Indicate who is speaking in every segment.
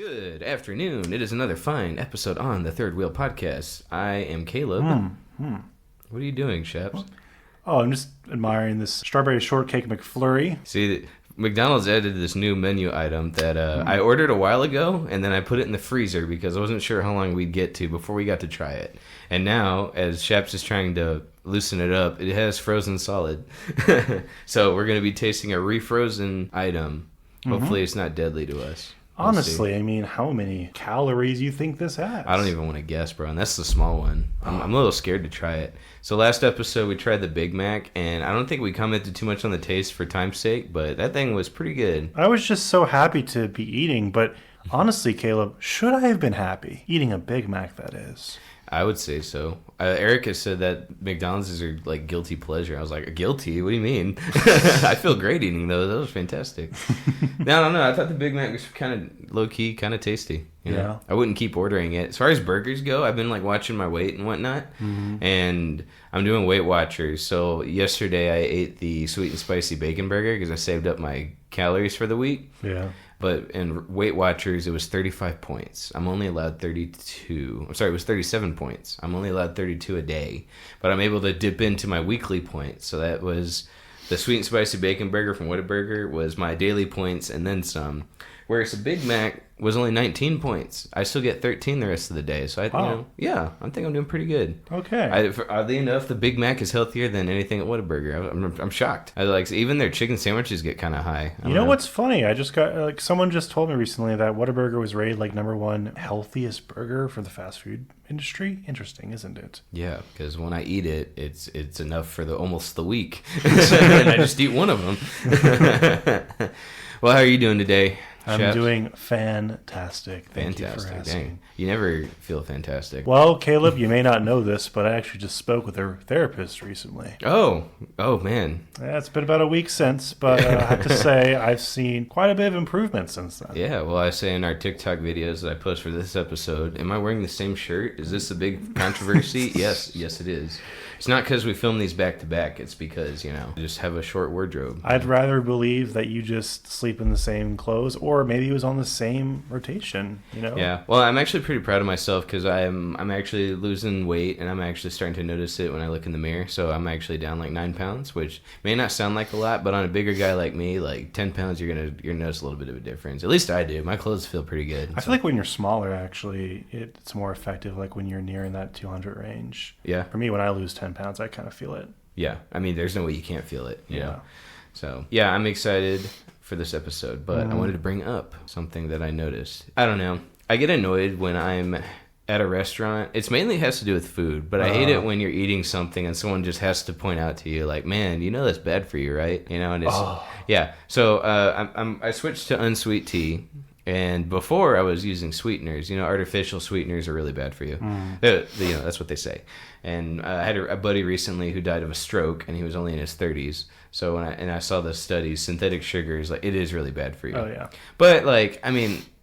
Speaker 1: Good afternoon. It is another fine episode on the Third Wheel Podcast. I am Caleb. What are you doing, Sheps?
Speaker 2: Oh, I'm just admiring this strawberry shortcake McFlurry.
Speaker 1: See, McDonald's added this new menu item that I ordered a while ago, and then I put it in the freezer because I wasn't sure how long we'd get to before we got to try it. And now, as Sheps is trying to loosen it up, it has frozen solid. So we're going to be tasting a refrozen item. Hopefully it's not deadly to us.
Speaker 2: Honestly, I mean, how many calories you think this has?
Speaker 1: I don't even want to guess, bro. And that's the small one. I'm a little scared to try it. So last episode, we tried the Big Mac, and I don't think we commented too much on the taste for time's sake, but that thing was pretty good.
Speaker 2: I was just so happy to be eating, but honestly, Caleb, should I have been happy? Eating a Big Mac, that is.
Speaker 1: I would say so. Erica said that McDonald's is her like guilty pleasure. I was like, guilty? What do you mean? I feel great eating those. That was fantastic. No, I don't know. I thought the Big Mac was kind of low key, kind of tasty. You know?
Speaker 2: Yeah.
Speaker 1: I wouldn't keep ordering it. As far as burgers go, I've been like watching my weight and whatnot, and I'm doing Weight Watchers. So yesterday I ate the sweet and spicy bacon burger because I saved up my calories for the week.
Speaker 2: Yeah.
Speaker 1: But in Weight Watchers, it was 35 points. I'm only allowed 32. I'm sorry, it was 37 points. I'm only allowed 32 a day. But I'm able to dip into my weekly points. So that was the sweet and spicy bacon burger from Whataburger was my daily points and then some. Whereas the Big Mac was only 19 points. I still get 13 the rest of the day. So I think I'm doing pretty good.
Speaker 2: Okay.
Speaker 1: Oddly enough, the Big Mac is healthier than anything at Whataburger. I'm shocked. Even their chicken sandwiches get kind of high.
Speaker 2: You know what's funny? I just got someone just told me recently that Whataburger was rated like #1 healthiest burger for the fast food industry. Interesting, isn't it?
Speaker 1: Yeah, because when I eat it, it's enough for almost the week, and I just eat one of them. Well, how are you doing today?
Speaker 2: I'm
Speaker 1: Chef?
Speaker 2: doing fantastic. Thank you for asking.
Speaker 1: Dang. You never feel fantastic.
Speaker 2: Well, Caleb, you may not know this, but I actually just spoke with a therapist recently.
Speaker 1: Oh, man.
Speaker 2: Yeah, it's been about a week since, but I have to say I've seen quite a bit of improvement since then.
Speaker 1: Yeah, well, I say in our TikTok videos that I post for this episode, am I wearing the same shirt? Is this a big controversy? Yes, it is. It's not because we film these back to back. It's because, I just have a short wardrobe.
Speaker 2: I'd rather believe that you just sleep in the same clothes, or maybe it was on the same rotation,
Speaker 1: Yeah. Well, I'm actually pretty proud of myself because I'm actually losing weight, and I'm actually starting to notice it when I look in the mirror. So I'm actually down like 9 pounds, which may not sound like a lot, but on a bigger guy like me, like 10 pounds, you're gonna notice a little bit of a difference. At least I do. My clothes feel pretty good.
Speaker 2: I feel like when you're smaller, actually, it's more effective. Like when you're nearing that 200 range.
Speaker 1: Yeah.
Speaker 2: For me, when I lose 10 pounds, I kind of feel it.
Speaker 1: Yeah. I mean, there's no way you can't feel it. You
Speaker 2: Yeah.
Speaker 1: know? So, yeah, I'm excited for this episode, but I wanted to bring up something that I noticed. I don't know. I get annoyed when I'm at a restaurant. It's mainly has to do with food, but I hate it when you're eating something and someone just has to point out to you, like, man, that's bad for you, right? And it's, yeah. So I switched to unsweet tea. And before I was using sweeteners, artificial sweeteners are really bad for you. That's what they say. And I had a buddy recently who died of a stroke, and he was only in his 30s. So when I saw the studies, synthetic sugars, like, it is really bad for you.
Speaker 2: Oh yeah.
Speaker 1: But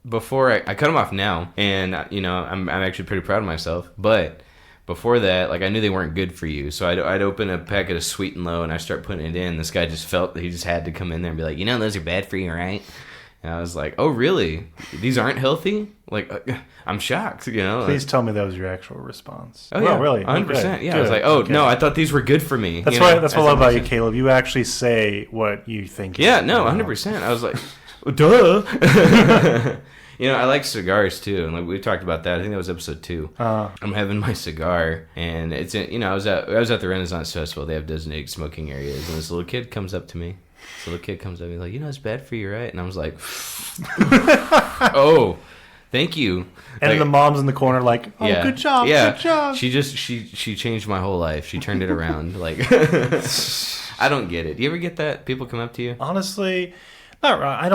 Speaker 1: before I cut them off now, and I'm actually pretty proud of myself. But before that, I knew they weren't good for you. So I'd open a packet of Sweet and Low, and I start putting it in. This guy just felt that he just had to come in there and be like, those are bad for you, right? And I was like, oh, really? These aren't healthy? I'm shocked,
Speaker 2: Please tell me that was your actual response.
Speaker 1: Oh, yeah.
Speaker 2: Really?
Speaker 1: 100%.
Speaker 2: Okay.
Speaker 1: Yeah.
Speaker 2: Good.
Speaker 1: I was like, oh, no, I thought these were good for me.
Speaker 2: That's right. That's what I love about you, Caleb. You actually say what you think.
Speaker 1: Yeah, no, 100%. I was like, duh. I like cigars, too. And we've talked about that. I think that was episode 2. I'm having my cigar, and it's, I was at the Renaissance Festival. They have designated smoking areas, and this little kid comes up to me. So the kid comes up and he's like, it's bad for you, right? And I was like, oh, thank you.
Speaker 2: And the mom's in the corner like, oh, yeah, good job, good job.
Speaker 1: She changed my whole life. She turned it around. I don't get it. Do you ever get that? People come up to you?
Speaker 2: Honestly, not right. I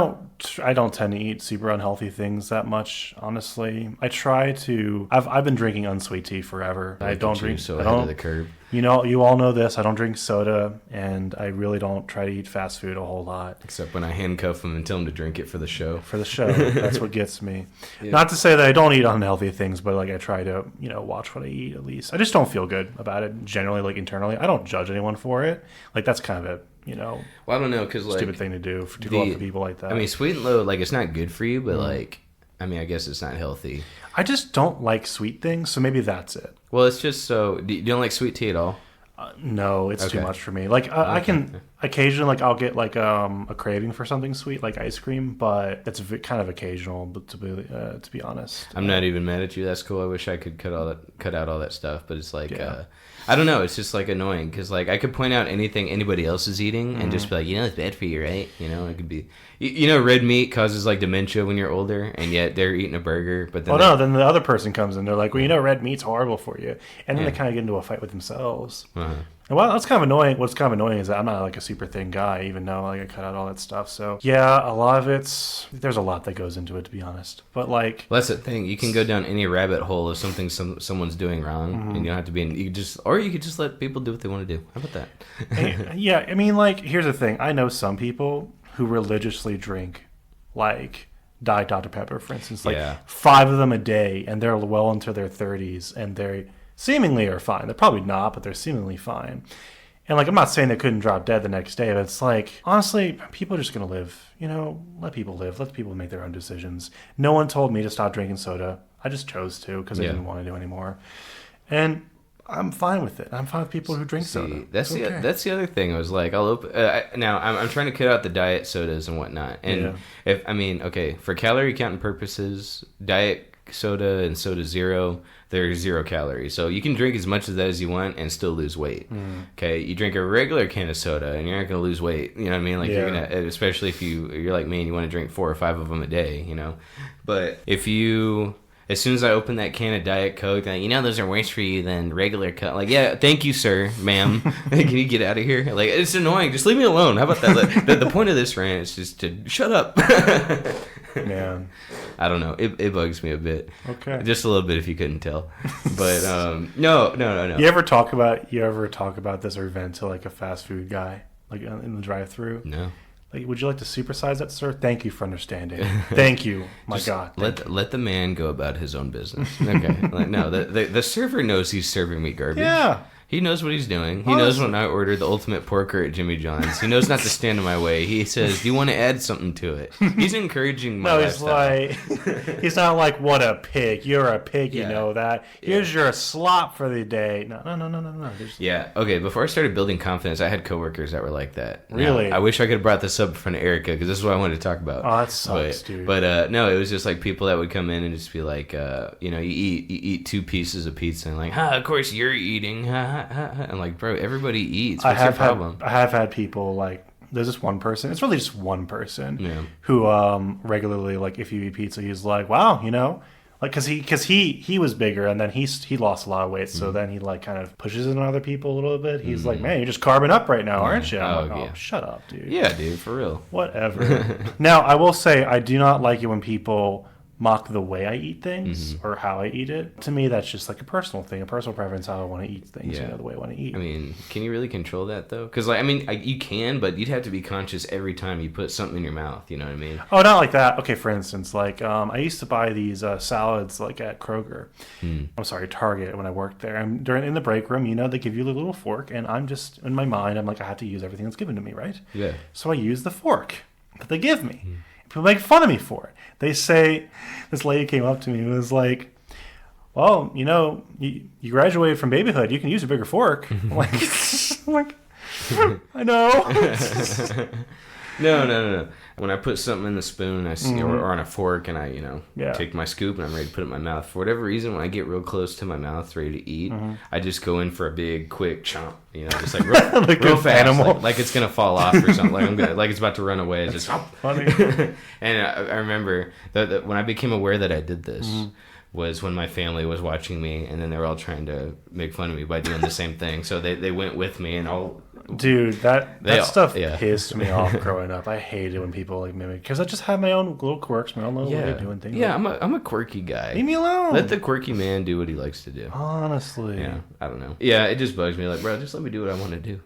Speaker 2: don't tend to eat super unhealthy things that much, honestly. I try to. I've been drinking unsweet tea forever. I don't drink
Speaker 1: so ahead of the curve.
Speaker 2: You all know this. I don't drink soda, and I really don't try to eat fast food a whole lot.
Speaker 1: Except when I handcuff them and tell them to drink it for the show.
Speaker 2: For the show. That's what gets me. Yeah. Not to say that I don't eat unhealthy things, but I try to, watch what I eat at least. I just don't feel good about it generally, internally. I don't judge anyone for it. That's kind of a,
Speaker 1: well, I don't know, because
Speaker 2: stupid thing to do to go up to people like that.
Speaker 1: I mean, Sweet and Low, it's not good for you, but I mean, I guess it's not healthy.
Speaker 2: I just don't like sweet things, so maybe that's it.
Speaker 1: Well, it's just so... You don't like sweet tea at all?
Speaker 2: No, it's too much for me. Like I can occasionally, like I'll get like a craving for something sweet, like ice cream, but it's kind of occasional. But to be honest,
Speaker 1: I'm not even mad at you. That's cool. I wish I could cut out all that stuff, but it's like I don't know. It's just like annoying because like I could point out anything anybody else is eating and just be like, it's bad for you, right? It could be, red meat causes like dementia when you're older, and yet they're eating a burger. But then
Speaker 2: then the other person comes in. They're like, well, red meat's horrible for you, and then they kind of get into a fight with themselves. And that's kind of annoying. What's kind of annoying is that I'm not like a super thin guy, even though like I cut out all that stuff. So yeah, a lot of there's a lot that goes into it, to be honest. But like,
Speaker 1: well, that's the thing. You can go down any rabbit hole of something someone's doing wrong, and you don't have to be. You could just let people do what they want to do. How about
Speaker 2: that? Yeah, I mean, like, here's the thing. I know some people who religiously drink like Diet Dr Pepper, for instance, like 5 of them a day, and they're well into their 30s, and they seemingly are fine. They're probably not, but they're seemingly fine. And like, I'm not saying they couldn't drop dead the next day, but it's like, honestly, people are just going to live. Let people live. Let people make their own decisions. No one told me to stop drinking soda. I just chose to because I didn't want to do anymore. And I'm fine with it. I'm fine with people who drink soda.
Speaker 1: That's the other thing. I was like, I'll open. Now I'm trying to cut out the diet sodas and whatnot. And for calorie counting purposes, diet soda and soda zero, they're 0 calories. So you can drink as much of that as you want and still lose weight. Okay, you drink a regular can of soda and you're not going to lose weight. You know what I mean? Like you're gonna, especially if you're like me and you want to drink 4 or 5 of them a day. But if you... As soon as I open that can of Diet Coke, like, those are worse for you than regular Coke. Like, yeah, thank you, sir, ma'am. Can you get out of here? Like, it's annoying. Just leave me alone. How about that? The point of this rant is just to shut up.
Speaker 2: Man.
Speaker 1: I don't know. It bugs me a bit.
Speaker 2: Okay.
Speaker 1: Just a little bit if you couldn't tell. But, no.
Speaker 2: You ever talk about this or vent to, like, a fast food guy, like, in the drive-thru?
Speaker 1: No.
Speaker 2: Like, would you like to supersize that, sir? Thank you for understanding. Thank you. God.
Speaker 1: Let the man go about his own business. Okay. No, the server knows he's serving me garbage.
Speaker 2: Yeah.
Speaker 1: He knows what he's doing. He knows when I order the ultimate porker at Jimmy John's. He knows not to stand in my way. He says, do you want to add something to it? He's encouraging my lifestyle.
Speaker 2: He's not like, what a pig. You're a pig, you know that. Here's your slop for the day. No.
Speaker 1: Yeah. Okay, before I started building confidence, I had coworkers that were like that.
Speaker 2: Really?
Speaker 1: Now, I wish I could have brought this up in front of Erica, because this is what I wanted to talk about.
Speaker 2: Oh, that sucks, dude.
Speaker 1: But no, it was just like people that would come in and just be like, you eat 2 pieces of pizza and like, of course you're eating, I'm like, bro, everybody eats. What's your problem?
Speaker 2: I have had people like, there's this one person. It's really just one person who regularly, like, if you eat pizza, he's like, wow, like, because he was bigger and then he lost a lot of weight, so then he like kind of pushes it on other people a little bit. He's like, man, you're just carbing up right now, aren't you? I'm like, shut up, dude.
Speaker 1: Yeah, dude, for real.
Speaker 2: Whatever. Now, I will say, I do not like it when people mock the way I eat things or how I eat it. To me, that's just like a personal thing, a personal preference, how I want to eat things, the way I want to eat.
Speaker 1: I mean, can you really control that, though? Because, like, I mean, you can, but you'd have to be conscious every time you put something in your mouth, you know what I mean?
Speaker 2: Oh, not like that. Okay, for instance, like, I used to buy these salads, like, at Kroger. I'm sorry, Target, when I worked there. And in the break room, they give you a little fork, and I'm just, in my mind, I'm like, I have to use everything that's given to me, right?
Speaker 1: Yeah.
Speaker 2: So I use the fork that they give me. People make fun of me for it. They say, this lady came up to me and was like, well, you graduated from babyhood. You can use a bigger fork. I'm like, I know.
Speaker 1: No. When I put something in the spoon, I see, or on a fork, and I, take my scoop and I'm ready to put it in my mouth. For whatever reason, when I get real close to my mouth, ready to eat, I just go in for a big, quick chomp. Just like real,
Speaker 2: like
Speaker 1: real fast,
Speaker 2: animal.
Speaker 1: like it's gonna fall off or something. Like it's about to run away. Just
Speaker 2: funny.
Speaker 1: And I remember that when I became aware that I did this. Was when my family was watching me, and then they were all trying to make fun of me by doing the same thing. So they went with me, and all.
Speaker 2: Dude, that stuff pissed me off growing up. I hated when people like mimic, because I just have my own little quirks, my own little way of doing things.
Speaker 1: Yeah, I'm a quirky guy.
Speaker 2: Leave me alone.
Speaker 1: Let the quirky man do what he likes to do.
Speaker 2: Honestly.
Speaker 1: Yeah, I don't know. Yeah, it just bugs me. Like, bro, just let me do what I want to do.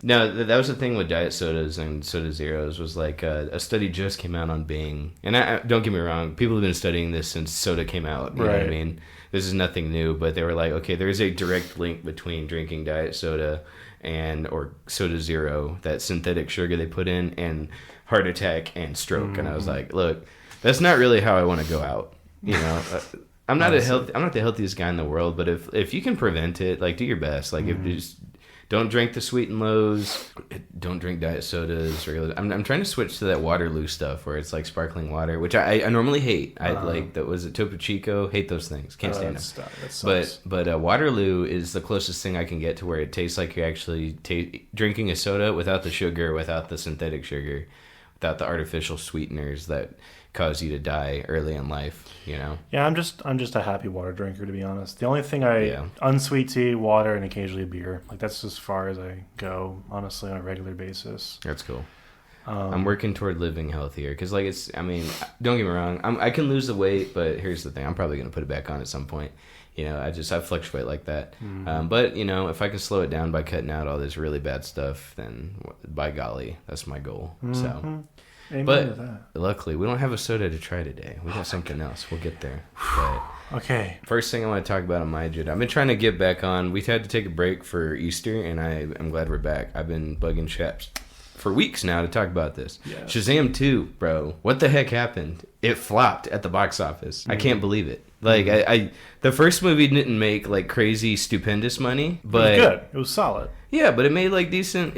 Speaker 1: No, that was the thing with diet sodas and soda zeros. Was like a study just came out on Bing, and I don't get me wrong, people have been studying this since soda came out. You know what I mean? This is nothing new, but they were like, okay, there is a direct link between drinking diet soda or soda zero, that synthetic sugar they put in, and heart attack and stroke. And I was like, look, That's not really how I want to go out. You know, I'm not I'm not the healthiest guy in the world, but if you can prevent it, like, do your best. Like, if you just don't drink the sweet and lows, don't drink diet sodas. I'm trying to switch to that Waterloo stuff where it's like sparkling water, which I normally hate. I like that. Was it Topo Chico? Hate those things. Can't stand them. But Waterloo is the closest thing I can get to where it tastes like you're actually drinking a soda without the sugar, without the synthetic sugar, without the artificial sweeteners that cause you to die early in life, you know?
Speaker 2: Yeah, I'm just a happy water drinker, to be honest. The only thing unsweet tea, water, and occasionally beer. Like, that's as far as I go, honestly, on a regular basis.
Speaker 1: That's cool. I'm working toward living healthier because, like, don't get me wrong, I can lose the weight, but here's the thing, I'm probably going to put it back on at some point. You know, I fluctuate like that. But, you know, if I can slow it down by cutting out all this really bad stuff, then by golly, that's my goal. So...
Speaker 2: Amen
Speaker 1: but
Speaker 2: to that.
Speaker 1: Luckily, we don't have a soda to try today. We got something else. We'll get there. But
Speaker 2: okay.
Speaker 1: First thing I want to talk about on my agenda, I've been trying to get back on. We had to take a break for Easter, and I'm glad we're back. I've been bugging Chaps for weeks now to talk about this. Yes. Shazam 2, bro. What the heck happened? It flopped at the box office. I can't believe it. Like, the first movie didn't make, like, crazy, stupendous money, but...
Speaker 2: It was good. It was solid.
Speaker 1: Yeah, but it made, like, decent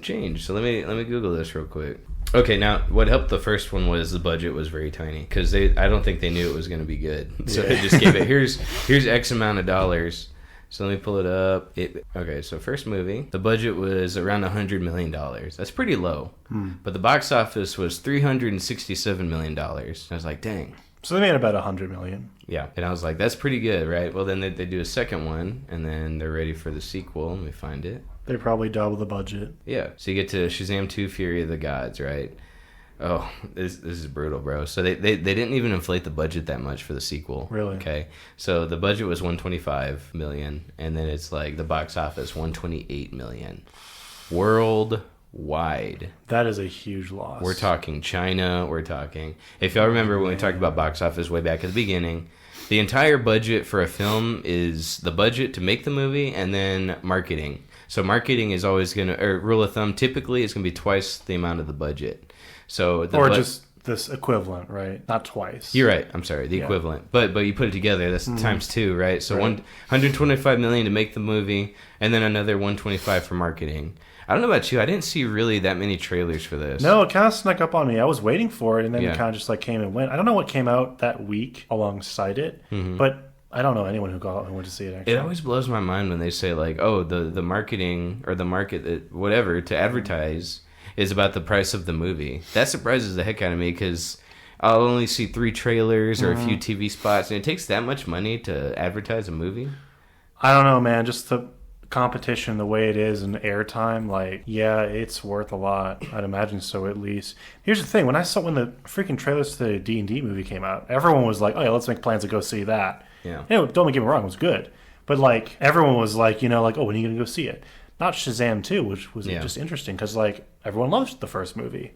Speaker 1: change. So let me Google this real quick. Okay, now what helped the first one was the budget was very tiny because I don't think they knew it was going to be good. So they just gave it here's X amount of dollars. So let me pull it up. Okay, so first movie, the budget was around $100 million. That's pretty low. But the box office was $367 million. I was like, dang.
Speaker 2: So they made about $100 million.
Speaker 1: Yeah, and I was like, that's pretty good, right? Well, then they do a second one, and then they're ready for the sequel. Let me find it.
Speaker 2: They probably double the budget.
Speaker 1: Yeah, so you get to Shazam 2, Fury of the Gods, right? Oh, this is brutal, bro. So they didn't even inflate the budget that much for the sequel.
Speaker 2: Really?
Speaker 1: Okay, so the budget was $125 million, and then it's like the box office $128 million. Worldwide.
Speaker 2: That is a huge loss.
Speaker 1: We're talking China. We're talking... If y'all remember when we talked about box office way back at the beginning... The entire budget for a film is the budget to make the movie and then marketing. So marketing is always going to, or rule of thumb, typically it's going to be twice the amount of the budget. So
Speaker 2: just this equivalent, right? Not twice.
Speaker 1: You're right. I'm sorry, the equivalent. But you put it together, that's times two, right? So $125 million to make the movie, and then another $125 for marketing. I don't know about you. I didn't see really that many trailers for this.
Speaker 2: No, it kind of snuck up on me. I was waiting for it, and then it kind of just like came and went. I don't know what came out that week alongside it, but I don't know anyone who went to see it. Actually,
Speaker 1: it always blows my mind when they say like, "Oh, the marketing or the market, whatever to advertise is about the price of the movie." That surprises the heck out of me because I'll only see 3 trailers or a few TV spots, and it takes that much money to advertise a movie.
Speaker 2: I don't know, man. Just the competition the way it is and airtime, like, yeah, it's worth a lot. I'd imagine so, at least. Here's the thing, when the freaking trailers to the D&D movie came out, everyone was like, oh yeah, let's make plans to go see that.
Speaker 1: Yeah.
Speaker 2: You know, don't get me wrong, it was good, but like everyone was like, you know, like, oh, when are you gonna go see it? Not Shazam 2, which was just interesting because like everyone loves the first movie.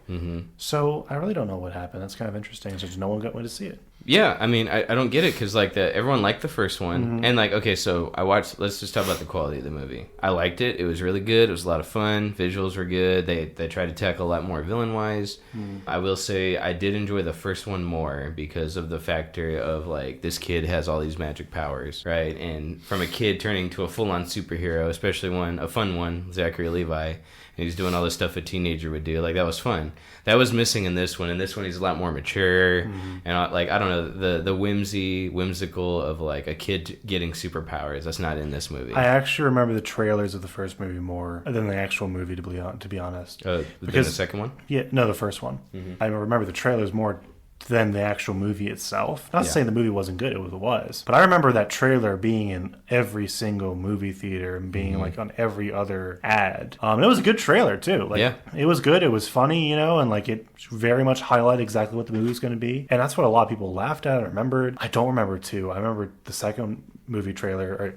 Speaker 2: So I really don't know what happened. That's kind of interesting. So no one went to see it.
Speaker 1: Yeah, I mean, I don't get it because like everyone liked the first one, and like, okay, so I watched. Let's just talk about the quality of the movie. I liked it. It was really good. It was a lot of fun. Visuals were good. They tried to tackle a lot more villain wise. I will say I did enjoy the first one more because of the factor of like this kid has all these magic powers, right? And from a kid turning to a full on superhero, especially a fun one, Zachary Levi. And he's doing all the stuff a teenager would do. Like, that was fun. That was missing in this one. In this one, he's a lot more mature. And, like, I don't know, the whimsical of, like, a kid getting superpowers. That's not in this movie.
Speaker 2: I actually remember the trailers of the first movie more than the actual movie, to be honest.
Speaker 1: Because the second one?
Speaker 2: Yeah, no, the first one. I remember the trailers more than the actual movie itself. Not saying the movie wasn't good, it was. But I remember that trailer being in every single movie theater and being like on every other ad. And it was a good trailer too. Like, it was good, it was funny, you know, and like it very much highlighted exactly what the movie was going to be. And that's what a lot of people laughed at and remembered. I don't remember too. I remember the second movie trailer, or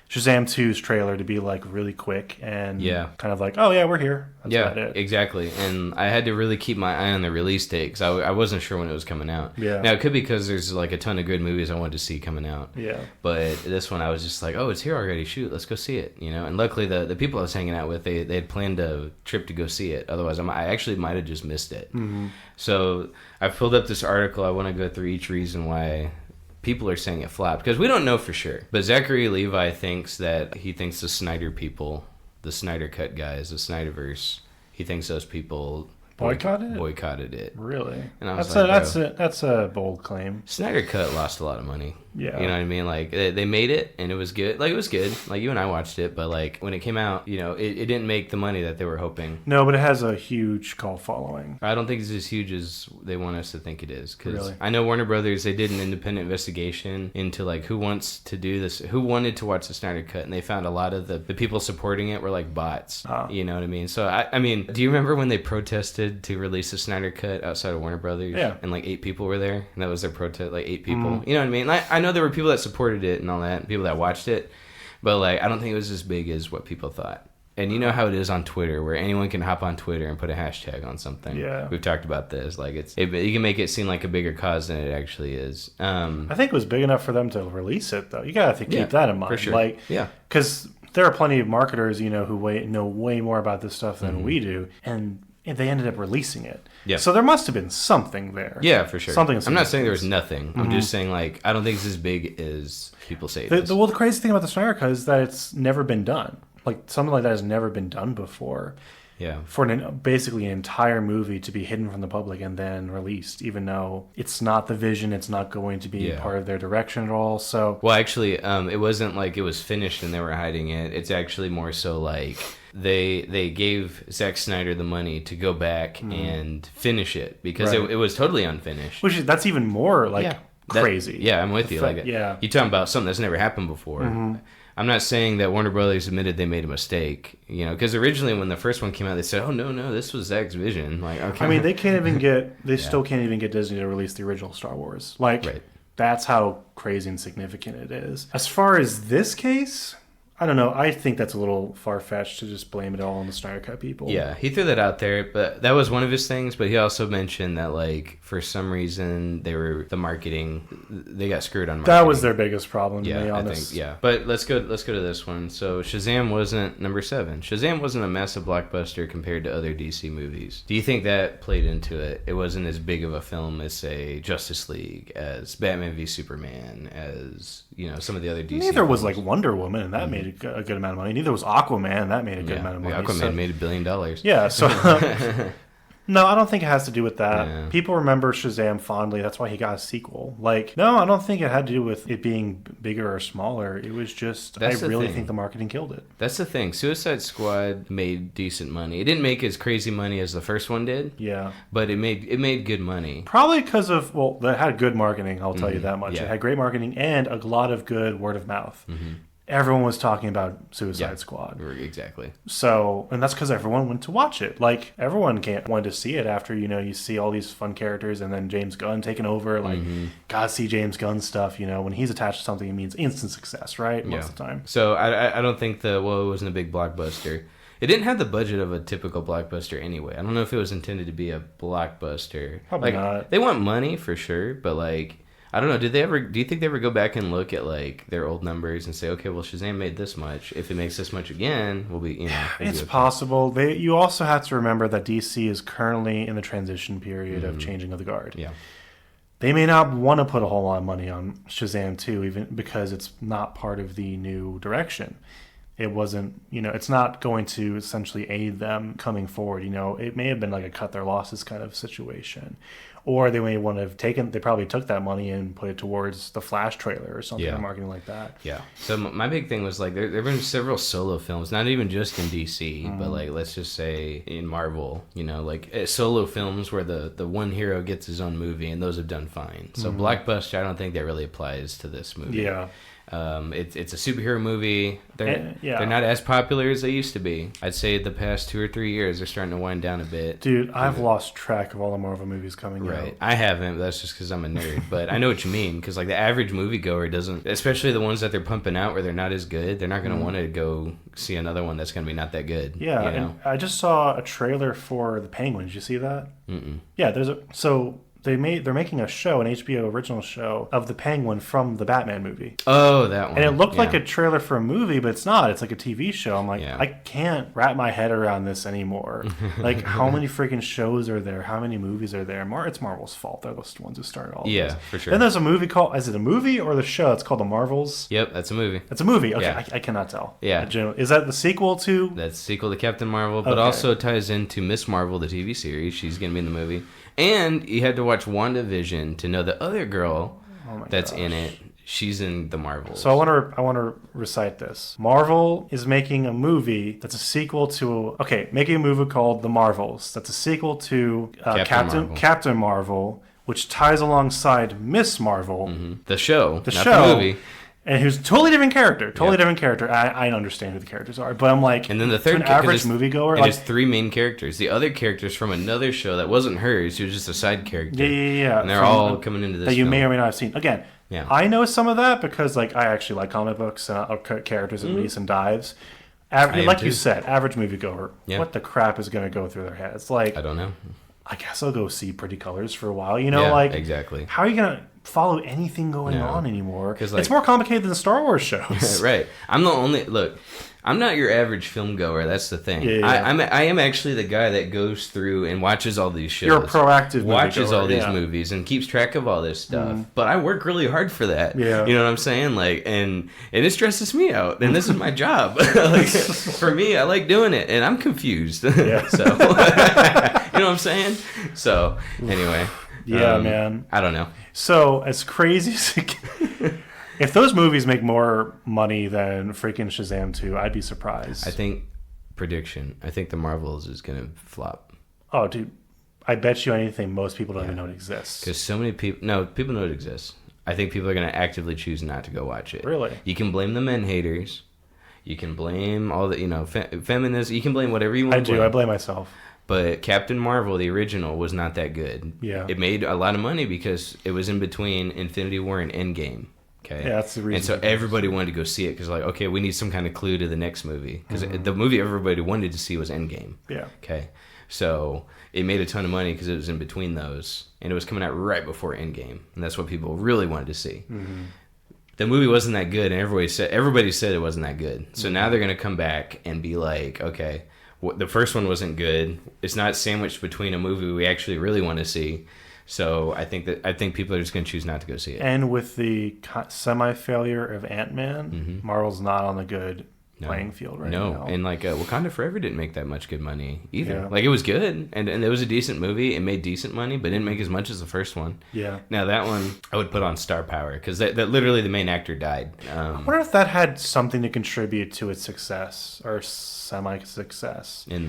Speaker 2: Shazam 2's trailer to be like really quick and kind of like, oh yeah, we're here. That's about it.
Speaker 1: Exactly. And I had to really keep my eye on the release date because I wasn't sure when it was coming out.
Speaker 2: Yeah.
Speaker 1: Now it could be because there's like a ton of good movies I wanted to see coming out.
Speaker 2: Yeah.
Speaker 1: But this one I was just like, oh, it's here already. Shoot, let's go see it. And luckily the people I was hanging out with, they had planned a trip to go see it. Otherwise, I actually might have just missed it.
Speaker 2: Mm-hmm.
Speaker 1: So I pulled up this article. I want to go through each reason why people are saying it flopped, because we don't know for sure. But Zachary Levi thinks the Snyder people, the Snyder Cut guys, the Snyderverse, he thinks those people boycotted it.
Speaker 2: Really?
Speaker 1: And I was
Speaker 2: that's a bold claim.
Speaker 1: Snyder Cut lost a lot of money.
Speaker 2: Yeah.
Speaker 1: You know what I mean? Like, they made it, and it was good. Like, it was good. Like, you and I watched it, but, like, when it came out, it didn't make the money that they were hoping.
Speaker 2: No, but it has a huge cult following.
Speaker 1: I don't think it's as huge as they want us to think it is. Because
Speaker 2: really?
Speaker 1: I know Warner Brothers, they did an independent investigation into, like, who wants to do this, who wanted to watch the Snyder Cut, and they found a lot of the people supporting it were, like, bots. You know what I mean? So, I mean, do you remember when they protested to release the Snyder Cut outside of Warner Brothers?
Speaker 2: Yeah.
Speaker 1: And, like, 8 people were there, and that was their protest, like, 8 people. Mm-hmm. You know what I mean? Like, I know there were people that supported it and all that, and people that watched it, but like I don't think it was as big as what people thought. And you know how it is on Twitter, where anyone can hop on Twitter and put a hashtag on something.
Speaker 2: Yeah,
Speaker 1: we've talked about this. Like you can make it seem like a bigger cause than it actually is.
Speaker 2: I think it was big enough for them to release it, though. You gotta keep that in mind,
Speaker 1: for sure.
Speaker 2: Like, because there are plenty of marketers, who know way more about this stuff than we do, and they ended up releasing it. Yeah. So there must have been something there.
Speaker 1: Yeah, for sure.
Speaker 2: Something.
Speaker 1: I'm not saying there was nothing. I'm just saying, like, I don't think it's as big as people say it is.
Speaker 2: Well, the crazy thing about the Snyder Cut is that it's never been done. Like, something like that has never been done before.
Speaker 1: Yeah.
Speaker 2: For basically an entire movie to be hidden from the public and then released, even though it's not the vision, it's not going to be part of their direction at all. So.
Speaker 1: Well, actually, it wasn't like it was finished and they were hiding it. It's actually more so like they gave Zack Snyder the money to go back and finish it because it was totally unfinished.
Speaker 2: That's even more like crazy.
Speaker 1: I'm with you. Like, you're talking about something that's never happened before. Mm-hmm. I'm not saying that Warner Brothers admitted they made a mistake, because originally when the first one came out, they said, "Oh no, this was Zack's vision." Like, okay.
Speaker 2: I mean, they can't even get, still can't even get Disney to release the original Star Wars. Like, that's how crazy and significant it is. As far as this case, I don't know. I think that's a little far-fetched to just blame it all on the Snyder Cut people.
Speaker 1: Yeah, he threw that out there, but that was one of his things. But he also mentioned that, like, for some reason, they got screwed on marketing.
Speaker 2: That was their biggest problem, to be
Speaker 1: I
Speaker 2: honest.
Speaker 1: think, But let's go to this one. So Shazam wasn't number 7. Shazam wasn't a massive blockbuster compared to other DC movies. Do you think that played into it? It wasn't as big of a film as, say, Justice League, as Batman v Superman, as some of the other DC.
Speaker 2: Neither films. Was like Wonder Woman, and that made a good amount of money. Neither was Aquaman, and that made a good amount of money.
Speaker 1: Aquaman made $1 billion.
Speaker 2: Yeah, so no, I don't think it has to do with that. Yeah. People remember Shazam fondly. That's why he got a sequel. Like, no, I don't think it had to do with it being bigger or smaller. It was just, I really think the marketing killed it.
Speaker 1: That's the thing. Suicide Squad made decent money. It didn't make as crazy money as the first one did.
Speaker 2: Yeah.
Speaker 1: But it made good money.
Speaker 2: Probably because of, it had good marketing, I'll tell you that much. Yeah. It had great marketing and a lot of good word of mouth. Mm-hmm. Everyone was talking about Suicide Squad.
Speaker 1: Exactly.
Speaker 2: So, and that's because everyone went to watch it. Like, everyone wanted to see it after, you see all these fun characters and then James Gunn taking over. Like, gotta see James Gunn stuff, when he's attached to something, it means instant success, right? Most of the time.
Speaker 1: So, I don't think it wasn't a big blockbuster. It didn't have the budget of a typical blockbuster anyway. I don't know if it was intended to be a blockbuster.
Speaker 2: Probably not.
Speaker 1: They want money for sure, but like, I don't know. Do you think they ever go back and look at like their old numbers and say, okay, well, Shazam made this much. If it makes this much again, we'll be,
Speaker 2: it's possible. You also have to remember that DC is currently in the transition period of changing of the guard.
Speaker 1: Yeah.
Speaker 2: They may not want to put a whole lot of money on Shazam 2, even because it's not part of the new direction. It wasn't, it's not going to essentially aid them coming forward. It may have been like a cut their losses kind of situation. Or they may want to have they probably took that money and put it towards the Flash trailer or something, or marketing like that.
Speaker 1: Yeah. So my big thing was like, there have been several solo films, not even just in DC, but like, let's just say in Marvel, like solo films where the one hero gets his own movie, and those have done fine. So blockbuster, I don't think that really applies to this movie.
Speaker 2: Yeah.
Speaker 1: It's a superhero movie. They're not as popular as they used to be. I'd say the past 2 or 3 years they're starting to wind down a bit.
Speaker 2: Dude, I've lost track of all the Marvel movies coming
Speaker 1: Right. I haven't. That's just because I'm a nerd. But I know what you mean. Because like the average moviegoer doesn't, especially the ones that they're pumping out where they're not as good. They're not going to want to go see another one that's going to be not that good.
Speaker 2: Yeah.
Speaker 1: You know?
Speaker 2: And I just saw a trailer for The Penguin. Did you see that?
Speaker 1: Mm-mm.
Speaker 2: Yeah. They're making a show, an HBO original show of the Penguin from the Batman movie.
Speaker 1: Oh, that one.
Speaker 2: And it looked like a trailer for a movie, but it's not. It's like a TV show. I'm like,
Speaker 1: Yeah.
Speaker 2: I can't wrap my head around this anymore. Like, how many freaking shows are there? How many movies are there? It's Marvel's fault. They're the ones who started all of this.
Speaker 1: Yeah, for sure.
Speaker 2: Then there's a movie called, is it a movie or the show? It's called The Marvels.
Speaker 1: Yep, that's a movie.
Speaker 2: It's a movie. Okay,
Speaker 1: Yeah.
Speaker 2: I cannot tell.
Speaker 1: Yeah.
Speaker 2: Is that the sequel to?
Speaker 1: That's the sequel to Captain Marvel, but
Speaker 2: Okay.
Speaker 1: also ties into Miss Marvel, the TV series. She's going to be in the movie. And you had to watch WandaVision to know the other girl that's in it. She's in the Marvels.
Speaker 2: So I want to recite this. Marvel is making a movie that's a sequel to making a movie called The Marvels. That's a sequel to Captain Marvel, which ties alongside Miss Marvel.
Speaker 1: Mm-hmm. The show,
Speaker 2: the
Speaker 1: not
Speaker 2: show,
Speaker 1: the movie.
Speaker 2: And who's a totally different character. Different character. I understand who the characters are, but I'm like,
Speaker 1: and then the third
Speaker 2: to an average moviegoer,
Speaker 1: there's three main characters. The other characters from another show that wasn't hers. She was just a side character.
Speaker 2: Yeah.
Speaker 1: And they're all coming into this
Speaker 2: that you
Speaker 1: film.
Speaker 2: may or may not have seen. Again, I know some of that because like I actually like comic books and characters in leaps and dives. Like you said, average moviegoer. Yeah. What the crap is going to go through their heads? Like,
Speaker 1: I don't know.
Speaker 2: I guess I'll go see Pretty Colors for a while. You know,
Speaker 1: exactly.
Speaker 2: How are you going to follow anything going on anymore? Because it's more complicated than the Star Wars shows.
Speaker 1: Right. I'm not your average film goer. That's the thing.
Speaker 2: Yeah.
Speaker 1: I am actually the guy that goes through and watches all these shows.
Speaker 2: You're a proactive
Speaker 1: watches all these movies and keeps track of all this stuff. But I work really hard for that.
Speaker 2: Yeah.
Speaker 1: You know what I'm saying? Like, and it stresses me out. And this is my job. Like, for me, I like doing it, and I'm confused.
Speaker 2: Yeah.
Speaker 1: So, you know what I'm saying? So, anyway.
Speaker 2: Yeah, man.
Speaker 1: I don't know.
Speaker 2: So, as crazy as it can, if those movies make more money than freaking Shazam 2, I'd be surprised.
Speaker 1: I think the Marvels is going to flop.
Speaker 2: Oh, dude. I bet you anything most people don't even know it exists.
Speaker 1: Because so many people... No, people know it exists. I think people are going to actively choose not to go watch it.
Speaker 2: Really?
Speaker 1: You can blame the men haters. You can blame all the, feminists. You can blame whatever you want to blame.
Speaker 2: I blame myself.
Speaker 1: But Captain Marvel, the original, was not that good.
Speaker 2: Yeah.
Speaker 1: It made a lot of money because it was in between Infinity War and Endgame. Okay.
Speaker 2: Yeah, that's the reason.
Speaker 1: And so everybody wanted to go see it because, like, okay, we need some kind of clue to the next movie. Because the movie everybody wanted to see was Endgame.
Speaker 2: Yeah.
Speaker 1: Okay. So it made a ton of money because it was in between those. And it was coming out right before Endgame. And that's what people really wanted to see. Mm-hmm. The movie wasn't that good, and everybody said it wasn't that good. So now they're going to come back and be like, okay, the first one wasn't good. It's not sandwiched between a movie we actually really want to see. So I think people are just going to choose not to go see it.
Speaker 2: And with the semi-failure of Ant-Man, Marvel's not on the good playing field right now.
Speaker 1: No, and like Wakanda Forever didn't make that much good money either.
Speaker 2: Yeah.
Speaker 1: Like it was good, and it was a decent movie. It made decent money, but didn't make as much as the first one.
Speaker 2: Yeah.
Speaker 1: Now that one I would put on star power because that literally the main actor died.
Speaker 2: I wonder if that had something to contribute to its success or semi-success
Speaker 1: in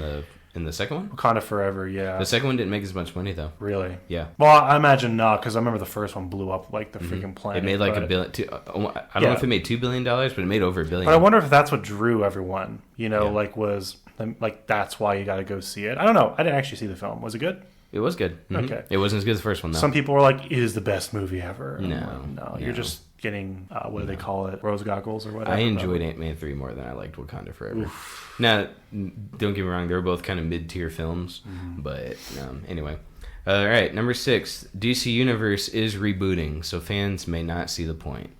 Speaker 1: the second one.
Speaker 2: Wakanda Forever, yeah.
Speaker 1: The second one didn't make as much money though.
Speaker 2: Really?
Speaker 1: Yeah.
Speaker 2: Well, I imagine not because I remember the first one blew up like the freaking planet.
Speaker 1: It made like $1 billion. I don't know if it made $2 billion, but it made over $1 billion.
Speaker 2: But I wonder if that's what drew everyone. Was that's why you got to go see it. I don't know. I didn't actually see the film. Was it good?
Speaker 1: It was good. Mm-hmm. Okay. It wasn't as good as the first one though.
Speaker 2: Some people were like, "It is the best movie ever."
Speaker 1: No,
Speaker 2: you're just getting what do they call it, rose goggles or whatever.
Speaker 1: I enjoyed Ant-Man 3 more than I liked Wakanda Forever. Oof. Now, don't get me wrong, they were both kind of mid-tier films, but anyway. All right, number 6, DC Universe is rebooting, so fans may not see the point.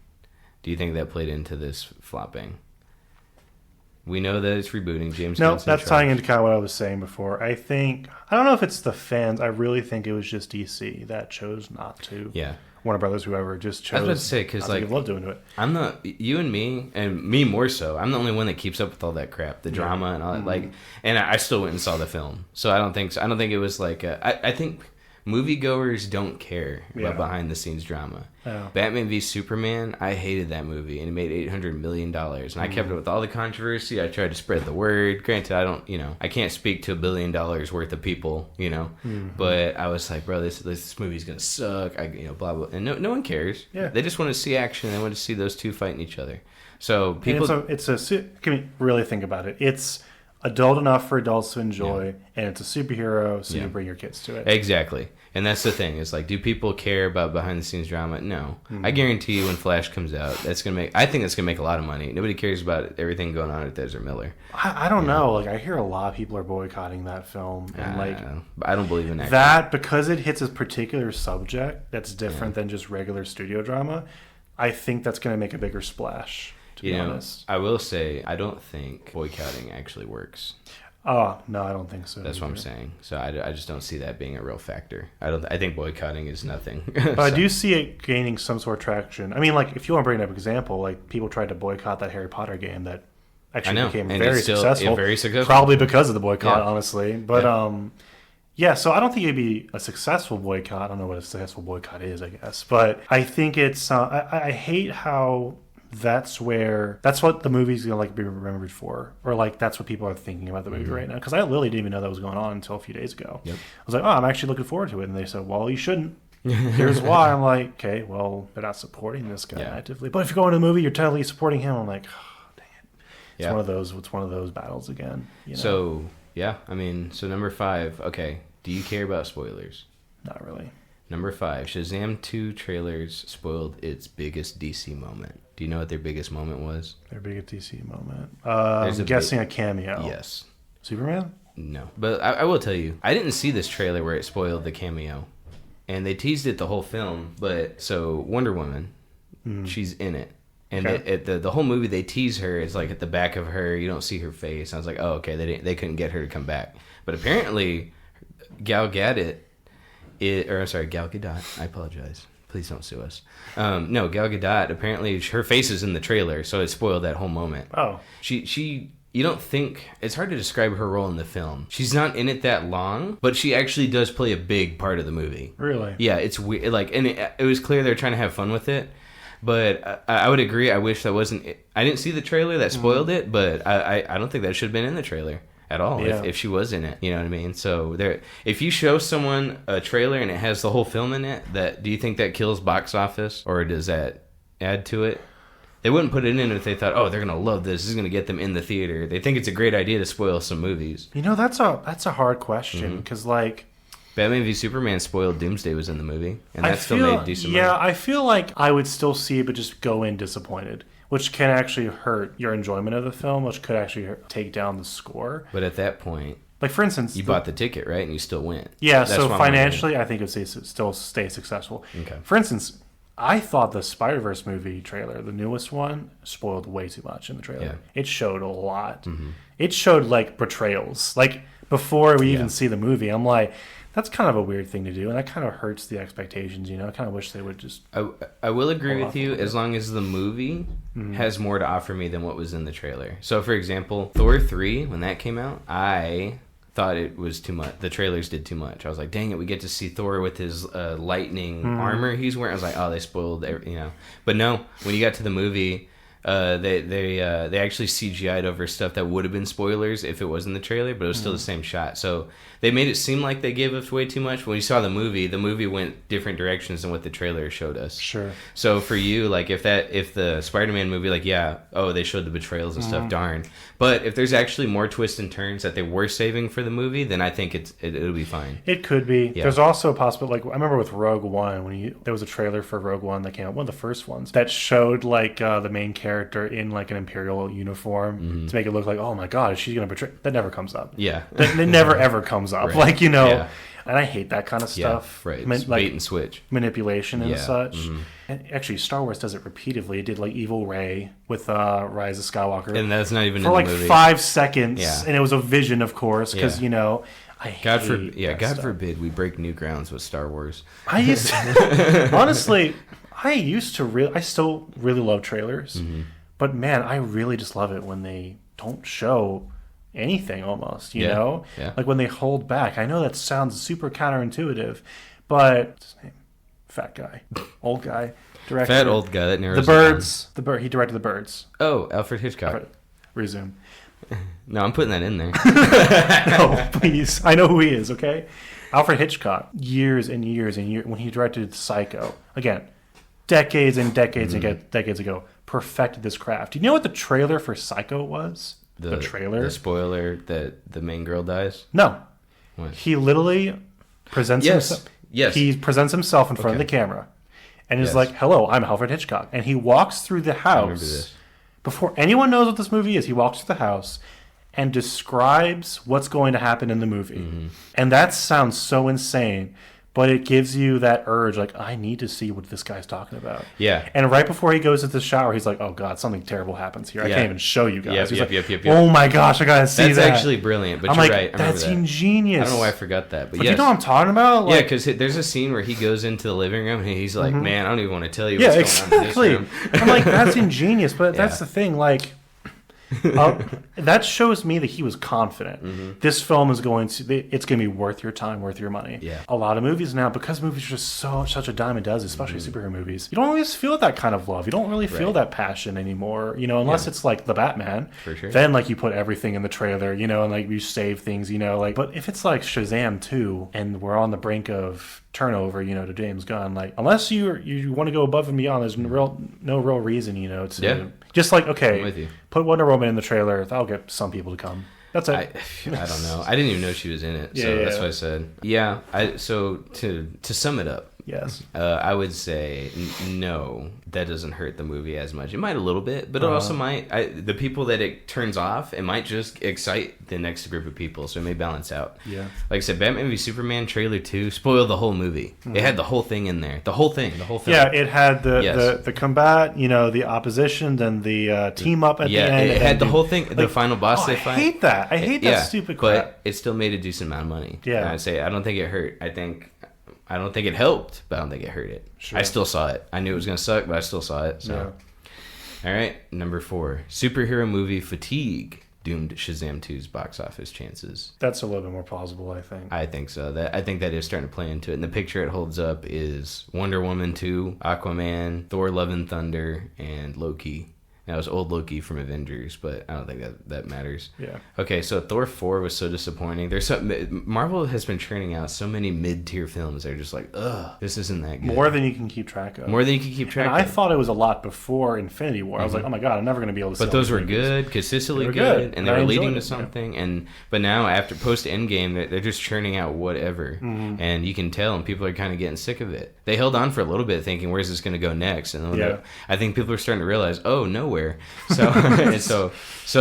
Speaker 1: Do you think that played into this flopping? We know that it's rebooting. James
Speaker 2: No,
Speaker 1: Gunn's
Speaker 2: that's tying into kind of what I was saying before. I don't know if it's the fans. I really think it was just DC that chose not to.
Speaker 1: Yeah.
Speaker 2: Warner Brothers, whoever, just chose.
Speaker 1: I was about to say, because like,
Speaker 2: love doing it.
Speaker 1: You and me more so. I'm the only one that keeps up with all that crap, the drama and all that. Like, and I still went and saw the film, so I don't think it was like. I think moviegoers don't care about behind the scenes drama. Oh. Batman v Superman, I hated that movie, and it made $800 million. And I kept it with all the controversy. I tried to spread the word. Granted, I can't speak to $1 billion worth of people, but I was like, bro, this movie's gonna suck. Blah blah, and no one cares. Yeah, they just want to see action. They want to see those two fighting each other. So people,
Speaker 2: can we really think about it? It's adult enough for adults to enjoy, and it's a superhero, so you bring your kids to it.
Speaker 1: Exactly. And that's the thing. It's like, do people care about behind-the-scenes drama? No. I guarantee you when Flash comes out, I think that's going to make a lot of money. Nobody cares about everything going on at Ezra Miller.
Speaker 2: I don't know. Like, I hear a lot of people are boycotting that film. And
Speaker 1: I don't believe in that.
Speaker 2: That, because it hits a particular subject that's different than just regular studio drama, I think that's going to make a bigger splash, to be honest.
Speaker 1: I will say, I don't think boycotting actually works.
Speaker 2: Oh, no, I don't think so.
Speaker 1: That's what I'm saying. So I just don't see that being a real factor. I think boycotting is nothing.
Speaker 2: But I do see it gaining some sort of traction. I mean, like, if you want to bring up an example, like, people tried to boycott that Harry Potter game that actually became very successful.
Speaker 1: Very successful.
Speaker 2: Probably because of the boycott, honestly. But, so I don't think it'd be a successful boycott. I don't know what a successful boycott is, I guess. But I think it's, I hate how that's what the movie's gonna be remembered for, or like that's what people are thinking about the movie right now. Because I literally didn't even know that was going on until a few days ago. I was like, oh, I'm actually looking forward to it, and they said, well, you shouldn't. Here's why. I'm like, okay, well, they're not supporting this guy actively, but if you go into the movie, you're totally supporting him. I'm like, oh, dang it. It's one of those battles again.
Speaker 1: So number 5. Okay, do you care about spoilers?
Speaker 2: Not really.
Speaker 1: Number 5, Shazam 2 trailers spoiled its biggest DC moment. Do you know what their biggest moment was?
Speaker 2: Their biggest DC moment? I'm guessing a cameo.
Speaker 1: Yes.
Speaker 2: Superman?
Speaker 1: No. But I will tell you, I didn't see this trailer where it spoiled the cameo. And they teased it the whole film. But so Wonder Woman, she's in it. And the whole movie, they tease her. It's like at the back of her. You don't see her face. I was like, oh, okay. They couldn't get her to come back. But apparently, Gal Gadot, Gal Gadot. I apologize. Please don't sue us. No, Gal Gadot, apparently her face is in the trailer, so it spoiled that whole moment.
Speaker 2: Oh.
Speaker 1: You don't think... It's hard to describe her role in the film. She's not in it that long, but she actually does play a big part of the movie.
Speaker 2: Really?
Speaker 1: Yeah, it's weird. And it was clear they were trying to have fun with it, but I would agree, I wish that wasn't... I didn't see the trailer that spoiled it, but I don't think that should have been in the trailer at all, if she was in it. You know what I mean? So if you show someone a trailer and it has the whole film in it, do you think that kills box office, or does that add to it? They wouldn't put it in if they thought, oh, they're gonna love this. This is gonna get them in the theater. They think it's a great idea to spoil some movies.
Speaker 2: That's a hard question, because
Speaker 1: Batman v Superman spoiled Doomsday was in the movie, and that still made decent money.
Speaker 2: Yeah, I feel like I would still see it, but just go in disappointed, which can actually hurt your enjoyment of the film, which could actually take down the score.
Speaker 1: But at that point,
Speaker 2: like, for instance...
Speaker 1: You bought the ticket, right? And you still went.
Speaker 2: Yeah, so financially, I think it would still stay successful.
Speaker 1: Okay.
Speaker 2: For instance, I thought the Spider-Verse movie trailer, the newest one, spoiled way too much in the trailer. Yeah. It showed a lot. Mm-hmm. It showed, betrayals. Before we even see the movie, I'm like... That's kind of a weird thing to do, and that kind of hurts the expectations, I kind of wish they would just...
Speaker 1: I will agree with you as long as the movie has more to offer me than what was in the trailer. So, for example, Thor 3, when that came out, I thought it was too much. The trailers did too much. I was like, dang it, we get to see Thor with his lightning armor he's wearing. I was like, oh, they spoiled But no, when you got to the movie... They actually CGI'd over stuff that would have been spoilers if it was in the trailer, but it was still the same shot. So they made it seem like they gave us way too much. When you saw the movie went different directions than what the trailer showed us.
Speaker 2: Sure.
Speaker 1: So for you, if the Spider-Man movie, they showed the betrayals and stuff, darn. But if there's actually more twists and turns that they were saving for the movie, then I think it'll be fine.
Speaker 2: It could be. Yeah. There's also a possibility, I remember with Rogue One, there was a trailer for Rogue One that came out, one of the first ones, that showed the main character in an Imperial uniform to make it look like, oh my god, is she going to betray? That never comes up.
Speaker 1: Yeah.
Speaker 2: That never ever comes up.
Speaker 1: Right.
Speaker 2: Yeah. And I hate that kind of stuff.
Speaker 1: Yeah, right. Bait and switch. Manipulation
Speaker 2: and such. Mm-hmm. And actually, Star Wars does it repeatedly. It did Evil Rey with Rise of Skywalker.
Speaker 1: And that's not even
Speaker 2: for
Speaker 1: in the movie.
Speaker 2: 5 seconds. Yeah. And it was a vision, of course, because, I hate
Speaker 1: God forbid we break new grounds with Star Wars.
Speaker 2: I used to, honestly, I still really love trailers. Mm-hmm. But man, I really just love it when they don't show anything almost, you know?
Speaker 1: Yeah.
Speaker 2: When they hold back. I know that sounds super counterintuitive, but what's his name? Fat guy. Old guy. Director.
Speaker 1: Fat old guy that narrows
Speaker 2: The Birds. He directed The Birds.
Speaker 1: Oh, Alfred Hitchcock.
Speaker 2: Resume.
Speaker 1: No, I'm putting that in there.
Speaker 2: No, please. I know who he is, okay? Alfred Hitchcock. Years and years and years when he directed Psycho. Again, decades and decades and decades ago, perfected this craft. Do you know what the trailer for Psycho was? the trailer,
Speaker 1: the spoiler that the main girl dies?
Speaker 2: No.
Speaker 1: What?
Speaker 2: He literally presents himself.
Speaker 1: Yes.
Speaker 2: He presents himself in front of the camera and is like, "Hello, I'm Alfred Hitchcock." And he walks through the house. I remember this. Before anyone knows what this movie is, he walks through the house and describes what's going to happen in the movie. Mm-hmm. And that sounds so insane, but it gives you that urge, like, I need to see what this guy's talking about.
Speaker 1: Yeah.
Speaker 2: And right before he goes into the shower, he's like, oh, God, something terrible happens here. I can't even show you guys.
Speaker 1: Yep.
Speaker 2: Oh, my gosh, I got to see that.
Speaker 1: That's actually brilliant, but you're right.
Speaker 2: That's ingenious.
Speaker 1: I don't know why I forgot that. But
Speaker 2: you know what I'm talking about?
Speaker 1: Like, because there's a scene where he goes into the living room, and he's like, man, I don't even want to tell you what's going on in this room.
Speaker 2: I'm like, that's ingenious, but that's the thing, like... that shows me that he was confident. Mm-hmm. This film is it's going to be worth your time, worth your money.
Speaker 1: Yeah.
Speaker 2: A lot of movies now, because movies are just such a dime a dozen, especially superhero movies, you don't always feel that kind of love. You don't really feel that passion anymore, unless it's like the Batman.
Speaker 1: For sure.
Speaker 2: Then like you put everything in the trailer, and like you save things, but if it's like Shazam 2 and we're on the brink of turnover, to James Gunn, like unless you want to go above and beyond, there's no real reason, to just like, okay, put Wonder Woman in the trailer, that'll get some people to come. That's it.
Speaker 1: I don't know. I didn't even know she was in it, so that's what I said. Yeah. So to sum it up,
Speaker 2: yes,
Speaker 1: I would say no. That doesn't hurt the movie as much. It might a little bit, but it also might. The people that it turns off, it might just excite the next group of people, so it may balance out.
Speaker 2: Yeah.
Speaker 1: Like I said, Batman v Superman trailer 2 spoiled the whole movie. Mm-hmm. It had the whole thing in there. The whole thing.
Speaker 2: Yeah, it had the combat, the opposition, then the team up at the end.
Speaker 1: It had the whole thing. Like, the final boss they fight.
Speaker 2: I hate that. I hate that stupid crap.
Speaker 1: But it still made a decent amount of money.
Speaker 2: Yeah.
Speaker 1: And I'd say I don't think it hurt. I don't think it helped, but I don't think it hurt it. Sure. I still saw it. I knew it was going to suck, but I still saw it. So, All right, number 4. Superhero movie fatigue doomed Shazam 2's box office chances.
Speaker 2: That's a little bit more plausible, I think.
Speaker 1: I think so. I think that is starting to play into it. And the picture it holds up is Wonder Woman 2, Aquaman, Thor: Love and Thunder, and Loki. Now, it was old Loki from Avengers, but I don't think that matters.
Speaker 2: Yeah.
Speaker 1: Okay, so Thor 4 was so disappointing. Marvel has been churning out so many mid-tier films. They're just like, ugh, this isn't that good.
Speaker 2: More than you can keep track of.
Speaker 1: I
Speaker 2: thought it was a lot before Infinity War. I was like, oh my God, I'm never going to be able to see.
Speaker 1: But those were good, consistently good, and they were leading to something. Yeah. But now, after post-Endgame, they're just churning out whatever. Mm-hmm. And you can tell, and people are kind of getting sick of it. They held on for a little bit thinking, where's this going to go next? And I think people are starting to realize, oh, nowhere. So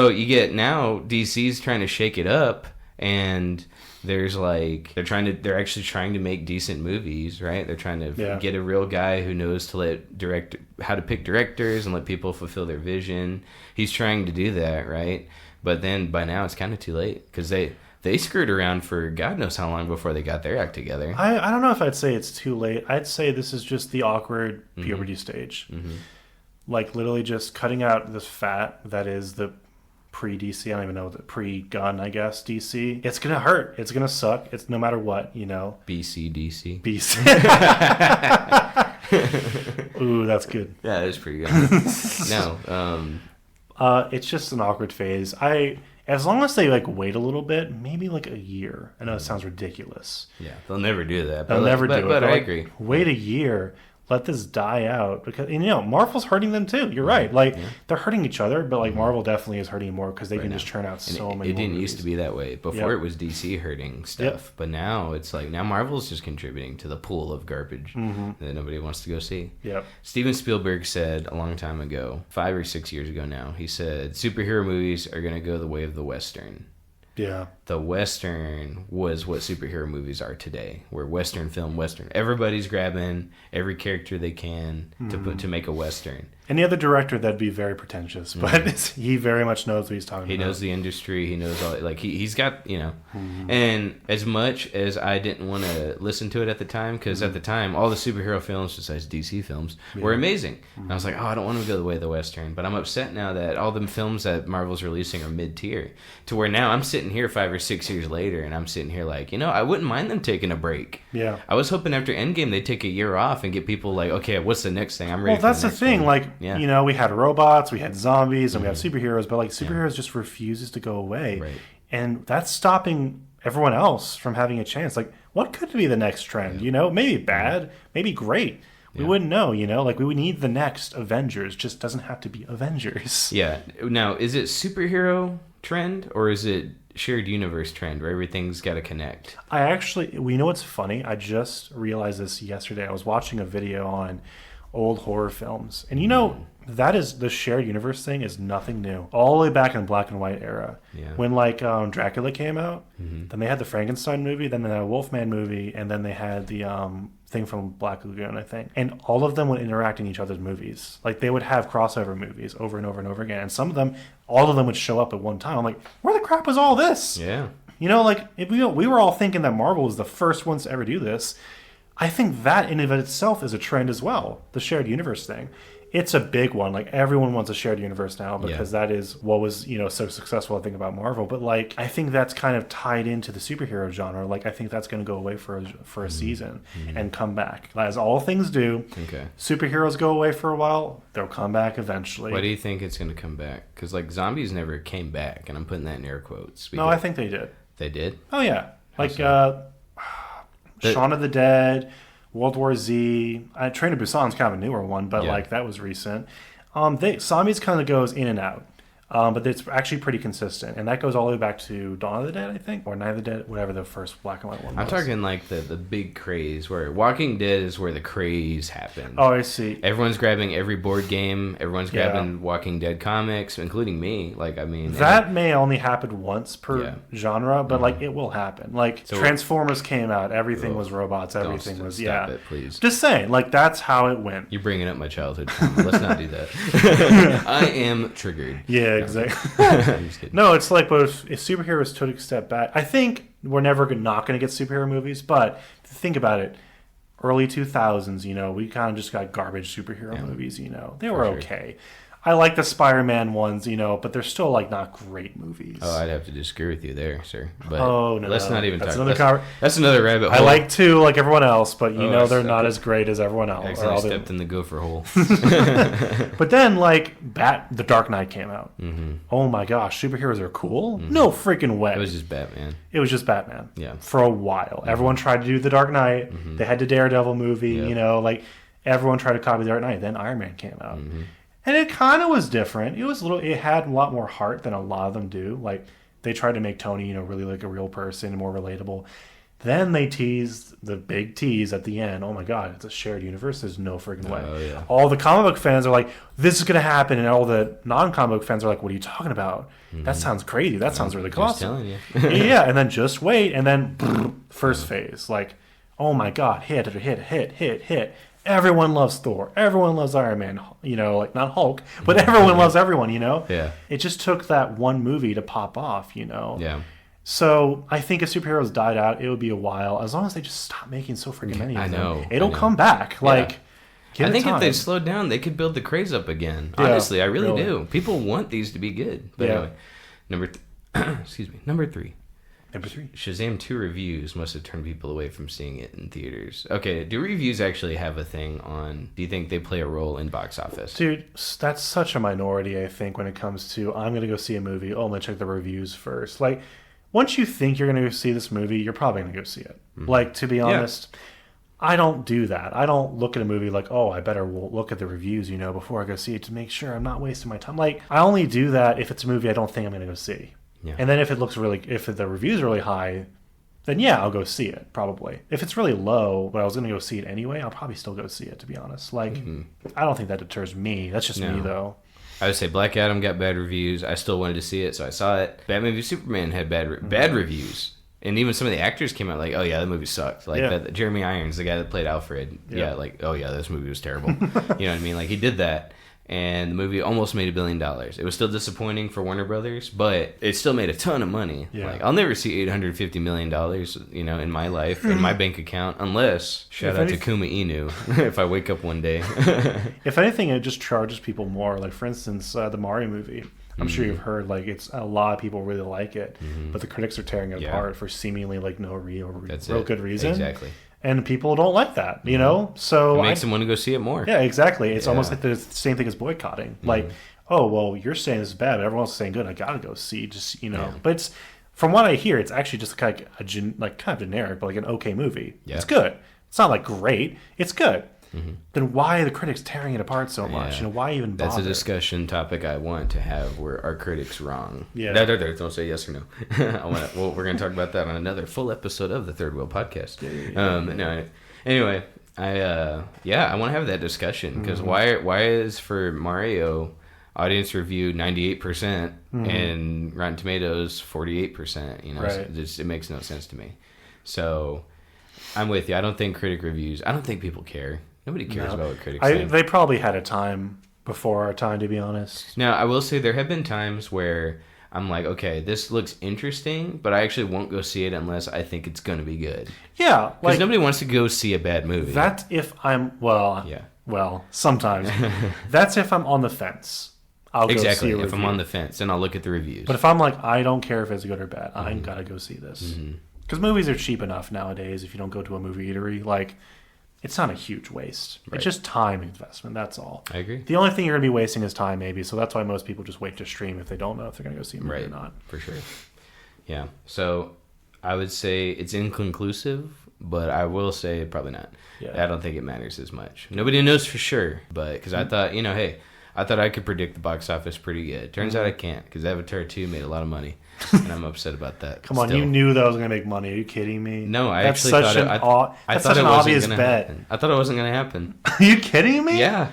Speaker 1: you get now DC's trying to shake it up, and there's like they're actually trying to make decent movies, right? They're trying to get a real guy who knows how to pick directors and let people fulfill their vision. He's trying to do that, right? But then by now it's kind of too late because they screwed around for God knows how long before they got their act together.
Speaker 2: I don't know if I'd say it's too late. I'd say this is just the awkward puberty stage. Mm-hmm. Like literally just cutting out this fat that is the pre-DC, I don't even know, the pre-gun, I guess, DC. It's going to hurt. It's going to suck. It's no matter what,
Speaker 1: BC, DC.
Speaker 2: Ooh, that's good.
Speaker 1: Yeah, that is pretty good. No.
Speaker 2: It's just an awkward phase. As long as they wait a little bit, maybe a year. I know it sounds ridiculous.
Speaker 1: Yeah, they'll never do that.
Speaker 2: They'll never do it.
Speaker 1: But I agree.
Speaker 2: Wait a year. Let this die out because Marvel's hurting them too. You're right. They're hurting each other, but Marvel definitely is hurting more because they can just churn out so many.
Speaker 1: It didn't used to be that way before. It was DC hurting stuff, but now it's now Marvel's just contributing to the pool of garbage that nobody wants to go see.
Speaker 2: Yep.
Speaker 1: Steven Spielberg said a long time ago, 5 or 6 years ago now, he said superhero movies are going to go the way of the Western.
Speaker 2: Yeah.
Speaker 1: The Western was what superhero movies are today. Where Western. Everybody's grabbing every character they can to make a Western.
Speaker 2: Any other director, that'd be very pretentious, but he very much knows what he's talking about.
Speaker 1: He knows the industry. He knows all. He's got And as much as I didn't want to listen to it at the time, because at the time all the superhero films besides DC films were amazing. And I was like, I don't want to go the way of the Western. But I'm upset now that all the films that Marvel's releasing are mid-tier. To where now I'm sitting here 5 or 6 years later, and I'm sitting here I wouldn't mind them taking a break.
Speaker 2: Yeah.
Speaker 1: I was hoping after Endgame they'd take a year off and get people okay, what's the next thing? I'm ready.
Speaker 2: Well, that's the thing. One. We had robots, we had zombies, and we have superheroes, but superheroes just refuses to go away.
Speaker 1: Right.
Speaker 2: And that's stopping everyone else from having a chance. What could be the next trend? Maybe bad, maybe great. We wouldn't know, we would need the next Avengers. Just doesn't have to be Avengers.
Speaker 1: Yeah. Now, is it superhero trend, or is it shared universe trend where everything's got to connect?
Speaker 2: We know what's funny? I just realized this yesterday. I was watching a video on old horror films, and that is the shared universe thing is nothing new. All the way back in the black and white era, when Dracula came out, then they had the Frankenstein movie, then they had a Wolfman movie, and then they had the thing from Black Lagoon, I think. And all of them would interact in each other's movies. Like they would have crossover movies over and over and over again. And some of them, all of them would show up at one time. I'm like, where the crap was all this?
Speaker 1: Yeah.
Speaker 2: We were all thinking that Marvel was the first ones to ever do this. I think that in and of itself is a trend as well, the shared universe thing. It's a big one. Like everyone wants a shared universe now because that is what was, so successful, I think, about Marvel. But I think that's kind of tied into the superhero genre. I think that's going to go away for a season and come back. As all things do. Okay. Superheroes go away for a while. They'll come back eventually.
Speaker 1: Why do you think it's going to come back? Because zombies never came back, and I'm putting that in air quotes.
Speaker 2: No, I think they did.
Speaker 1: They did?
Speaker 2: Oh, yeah. Shaun of the Dead, World War Z. Train to Busan's kind of a newer one, but that was recent. Zombies kind of goes in and out. But it's actually pretty consistent. And that goes all the way back to Dawn of the Dead, I think, or Night of the Dead, whatever the first black and white one was.
Speaker 1: I'm talking the big craze, where Walking Dead is where the craze happened.
Speaker 2: Oh, I see.
Speaker 1: Everyone's grabbing every board game. Everyone's grabbing Walking Dead comics, including me.
Speaker 2: That may only happen once per genre, but it will happen. Transformers came out. Everything was robots. Everything was,
Speaker 1: Stop it, please.
Speaker 2: Just saying, that's how it went.
Speaker 1: You're bringing up my childhood trauma. Let's not do that. I am triggered.
Speaker 2: Yeah, exactly. No, it's but if superheroes took a step back, I think we're never not going to get superhero movies. But think about it, early 2000s, we kind of just got garbage superhero movies. They were okay. I like the Spider-Man ones, but they're still not great movies.
Speaker 1: Oh, I'd have to disagree with you there, sir. But let's not even
Speaker 2: talk.
Speaker 1: That's another rabbit hole.
Speaker 2: I like to like everyone else, but they're not as great as everyone else.
Speaker 1: I stepped in the gopher hole.
Speaker 2: But then The Dark Knight came out. Mm-hmm. Oh my gosh, superheroes are cool? Mm-hmm. No freaking way.
Speaker 1: It was just Batman.
Speaker 2: Yeah. For a while, everyone tried to do The Dark Knight. Mm-hmm. They had the Daredevil movie. Yep. Everyone tried to copy The Dark Knight. Then Iron Man came out. Mm-hmm. And it kind of was different. It had a lot more heart than a lot of them do. They tried to make Tony, really like a real person and more relatable. Then they teased the big tease at the end. Oh my God, it's a shared universe. There's no freaking way.
Speaker 1: Oh, yeah.
Speaker 2: All the comic book fans are like, this is going to happen. And all the non-comic book fans are like, what are you talking about? Mm-hmm. That sounds crazy. That sounds really awesome. Just telling you. Yeah, and then just wait. And then first phase. Oh my God, hit. Everyone loves Thor. Everyone loves Iron Man. Not Hulk, but everyone loves everyone,
Speaker 1: Yeah.
Speaker 2: It just took that one movie to pop off,
Speaker 1: Yeah.
Speaker 2: So I think if superheroes died out, it would be a while. As long as they just stop making so freaking many of them.
Speaker 1: I know.
Speaker 2: It'll come back.
Speaker 1: I think if they slowed down, they could build the craze up again. Yeah, honestly, I really do. People want these to be good. But anyway, number 3.
Speaker 2: Number 3.
Speaker 1: Shazam 2 reviews must have turned people away from seeing it in theaters. Okay, do reviews actually have a thing on... Do you think they play a role in box office?
Speaker 2: Dude, that's such a minority, I think, when it comes to, I'm going to go see a movie. Oh, I'm going to check the reviews first. Once you think you're going to go see this movie, you're probably going to go see it. Mm-hmm. To be honest, I don't do that. I don't look at a movie I better look at the reviews, before I go see it to make sure I'm not wasting my time. I only do that if it's a movie I don't think I'm going to go see. Yeah. And then if the review's really high, then I'll go see it, probably. If it's really low, but I was going to go see it anyway, I'll probably still go see it, to be honest. I don't think that deters me. That's just me, though.
Speaker 1: I would say Black Adam got bad reviews. I still wanted to see it, so I saw it. Batman v Superman had bad reviews. And even some of the actors came out oh yeah, that movie sucked. Jeremy Irons, the guy that played Alfred, oh yeah, this movie was terrible. You know what I mean? He did that. And the movie almost made $1 billion. It was still disappointing for Warner Brothers, but it still made a ton of money. Yeah. I'll never see $850 million, in my life, in my bank account, unless, shout out to Kuma Inu, if I wake up one day.
Speaker 2: If anything, it just charges people more. For instance, the Mario movie. I'm sure you've heard, it's a lot of people really like it, but the critics are tearing it apart for seemingly, no real good reason.
Speaker 1: Exactly.
Speaker 2: And people don't like that, So
Speaker 1: it makes them want to go see it more.
Speaker 2: Yeah, exactly. It's almost like the same thing as boycotting. Oh, well, you're saying this is bad, but everyone else is saying good. I gotta go see. Just But it's, from what I hear, it's actually just kind of generic, but an okay movie. Yeah. It's good. It's not great. It's good. then why are the critics tearing it apart so much? Why even bother?
Speaker 1: That's a discussion topic I want to have. Where are critics wrong?
Speaker 2: Yeah.
Speaker 1: Don't say yes or no. We're going to talk about that on another full episode of the Third Wheel Podcast. No. Anyway, I want to have that discussion because why is for Mario audience review 98% and Rotten Tomatoes 48%? Right. It makes no sense to me. So I'm with you. I don't think critic reviews. I don't think people care. Nobody cares about what critics say.
Speaker 2: They probably had a time before our time, to be honest.
Speaker 1: Now, I will say there have been times where I'm like, okay, this looks interesting, but I actually won't go see it unless I think it's going to be good.
Speaker 2: Yeah.
Speaker 1: Because nobody wants to go see a bad movie.
Speaker 2: That's if I'm, sometimes. That's if I'm on the fence. I'll go see a review.
Speaker 1: If I'm on the fence, then I'll look at the reviews.
Speaker 2: But if I'm like, I don't care if it's good or bad, I got to go see this. Because movies are cheap enough nowadays if you don't go to a movie eatery. Like, it's not a huge waste. Right. It's just time investment, that's all.
Speaker 1: I agree.
Speaker 2: The only thing you're going to be wasting is time, maybe. So that's why most people just wait to stream if they don't know if they're going to go see a movie or not.
Speaker 1: For sure. Yeah. So I would say it's inconclusive, but I will say probably not. Yeah. I don't think it matters as much. Nobody knows for sure, but because I thought, I thought I could predict the box office pretty good. Turns out I can't because Avatar 2 made a lot of money. And I'm upset about that.
Speaker 2: Come on, you knew that was going to make money. Are you kidding me?
Speaker 1: No, that's such an
Speaker 2: obvious bet.
Speaker 1: I thought it wasn't going to happen.
Speaker 2: Are you kidding me?
Speaker 1: Yeah.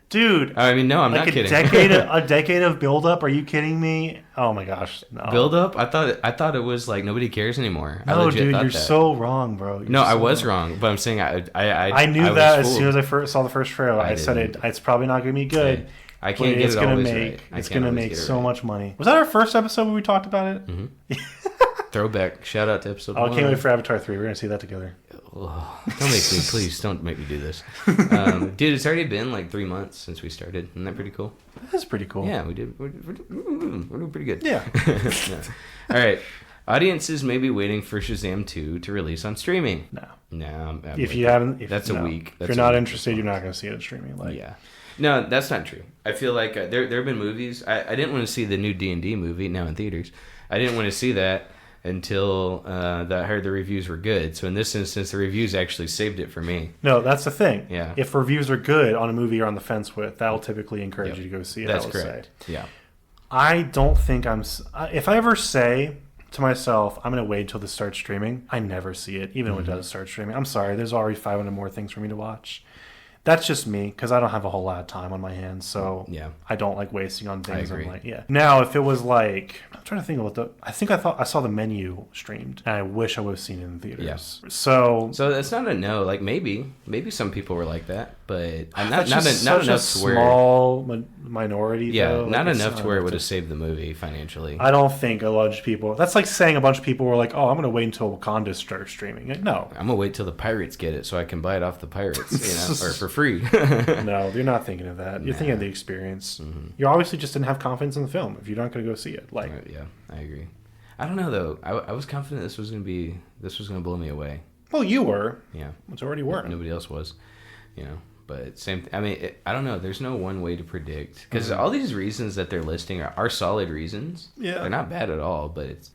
Speaker 2: Dude.
Speaker 1: I mean, no, I'm not kidding.
Speaker 2: A decade of build-up? Are you kidding me? Oh, my gosh. No.
Speaker 1: Build-up? I thought it was like nobody cares anymore.
Speaker 2: No, dude, you're so wrong, bro.
Speaker 1: I was wrong, but I'm saying I
Speaker 2: knew that as soon as I saw the first trailer. I said it's probably not going to be good.
Speaker 1: I can't get it always right.
Speaker 2: It's going to make so much money. Was that our first episode where we talked about it?
Speaker 1: Mm-hmm. Throwback. Shout out to episode 1.
Speaker 2: I can't wait for Avatar 3. We're going to see that together.
Speaker 1: Don't make me do this. Dude, it's already been like 3 months since we started. Isn't that pretty cool?
Speaker 2: That's pretty cool.
Speaker 1: Yeah, we did. We're doing pretty good.
Speaker 2: Yeah.
Speaker 1: All right. Audiences may be waiting for Shazam 2 to release on streaming. No.
Speaker 2: If you haven't...
Speaker 1: That's a week.
Speaker 2: If you're not interested, you're not going to see it on streaming.
Speaker 1: Yeah. No, that's not true. I feel like there have been movies. I didn't want to see the new D&D movie, now in theaters. I didn't want to see that until I heard the reviews were good. So in this instance, the reviews actually saved it for me.
Speaker 2: No, that's the thing.
Speaker 1: Yeah.
Speaker 2: If reviews are good on a movie you're on the fence with, that will typically encourage you to go see it.
Speaker 1: That's correct. Yeah.
Speaker 2: I don't think if I ever say to myself, I'm going to wait until this starts streaming, I never see it, even when it does start streaming. I'm sorry, there's already 500 more things for me to watch. That's just me, because I don't have a whole lot of time on my hands, so I don't like wasting on things.
Speaker 1: I agree.
Speaker 2: I'm like, Now, if it was like, I'm trying to think of I saw the menu streamed, and I wish I would have seen it in theaters. Yeah. So
Speaker 1: that's not a no. Like maybe some people were like that, but not
Speaker 2: enough
Speaker 1: to where
Speaker 2: small minority.
Speaker 1: Yeah,
Speaker 2: though.
Speaker 1: Not enough to where it would have saved the movie financially.
Speaker 2: I don't think a bunch of people. That's like saying a bunch of people were like, "Oh, I'm going to wait until Wakanda starts streaming." Like, no,
Speaker 1: I'm going to wait till the pirates get it so I can buy it off the pirates, or for free.
Speaker 2: No, you're not thinking of that. You're thinking of the experience. Mm-hmm. You obviously just didn't have confidence in the film if you're not going to go see it. Like,
Speaker 1: yeah, I agree. I don't know though. I was confident this was going to blow me away.
Speaker 2: Well, you were.
Speaker 1: Yeah,
Speaker 2: majority weren't.
Speaker 1: Nobody else was. But same. I mean, I don't know. There's no one way to predict because all these reasons that they're listing are solid reasons. Yeah, they're not bad at all. But it's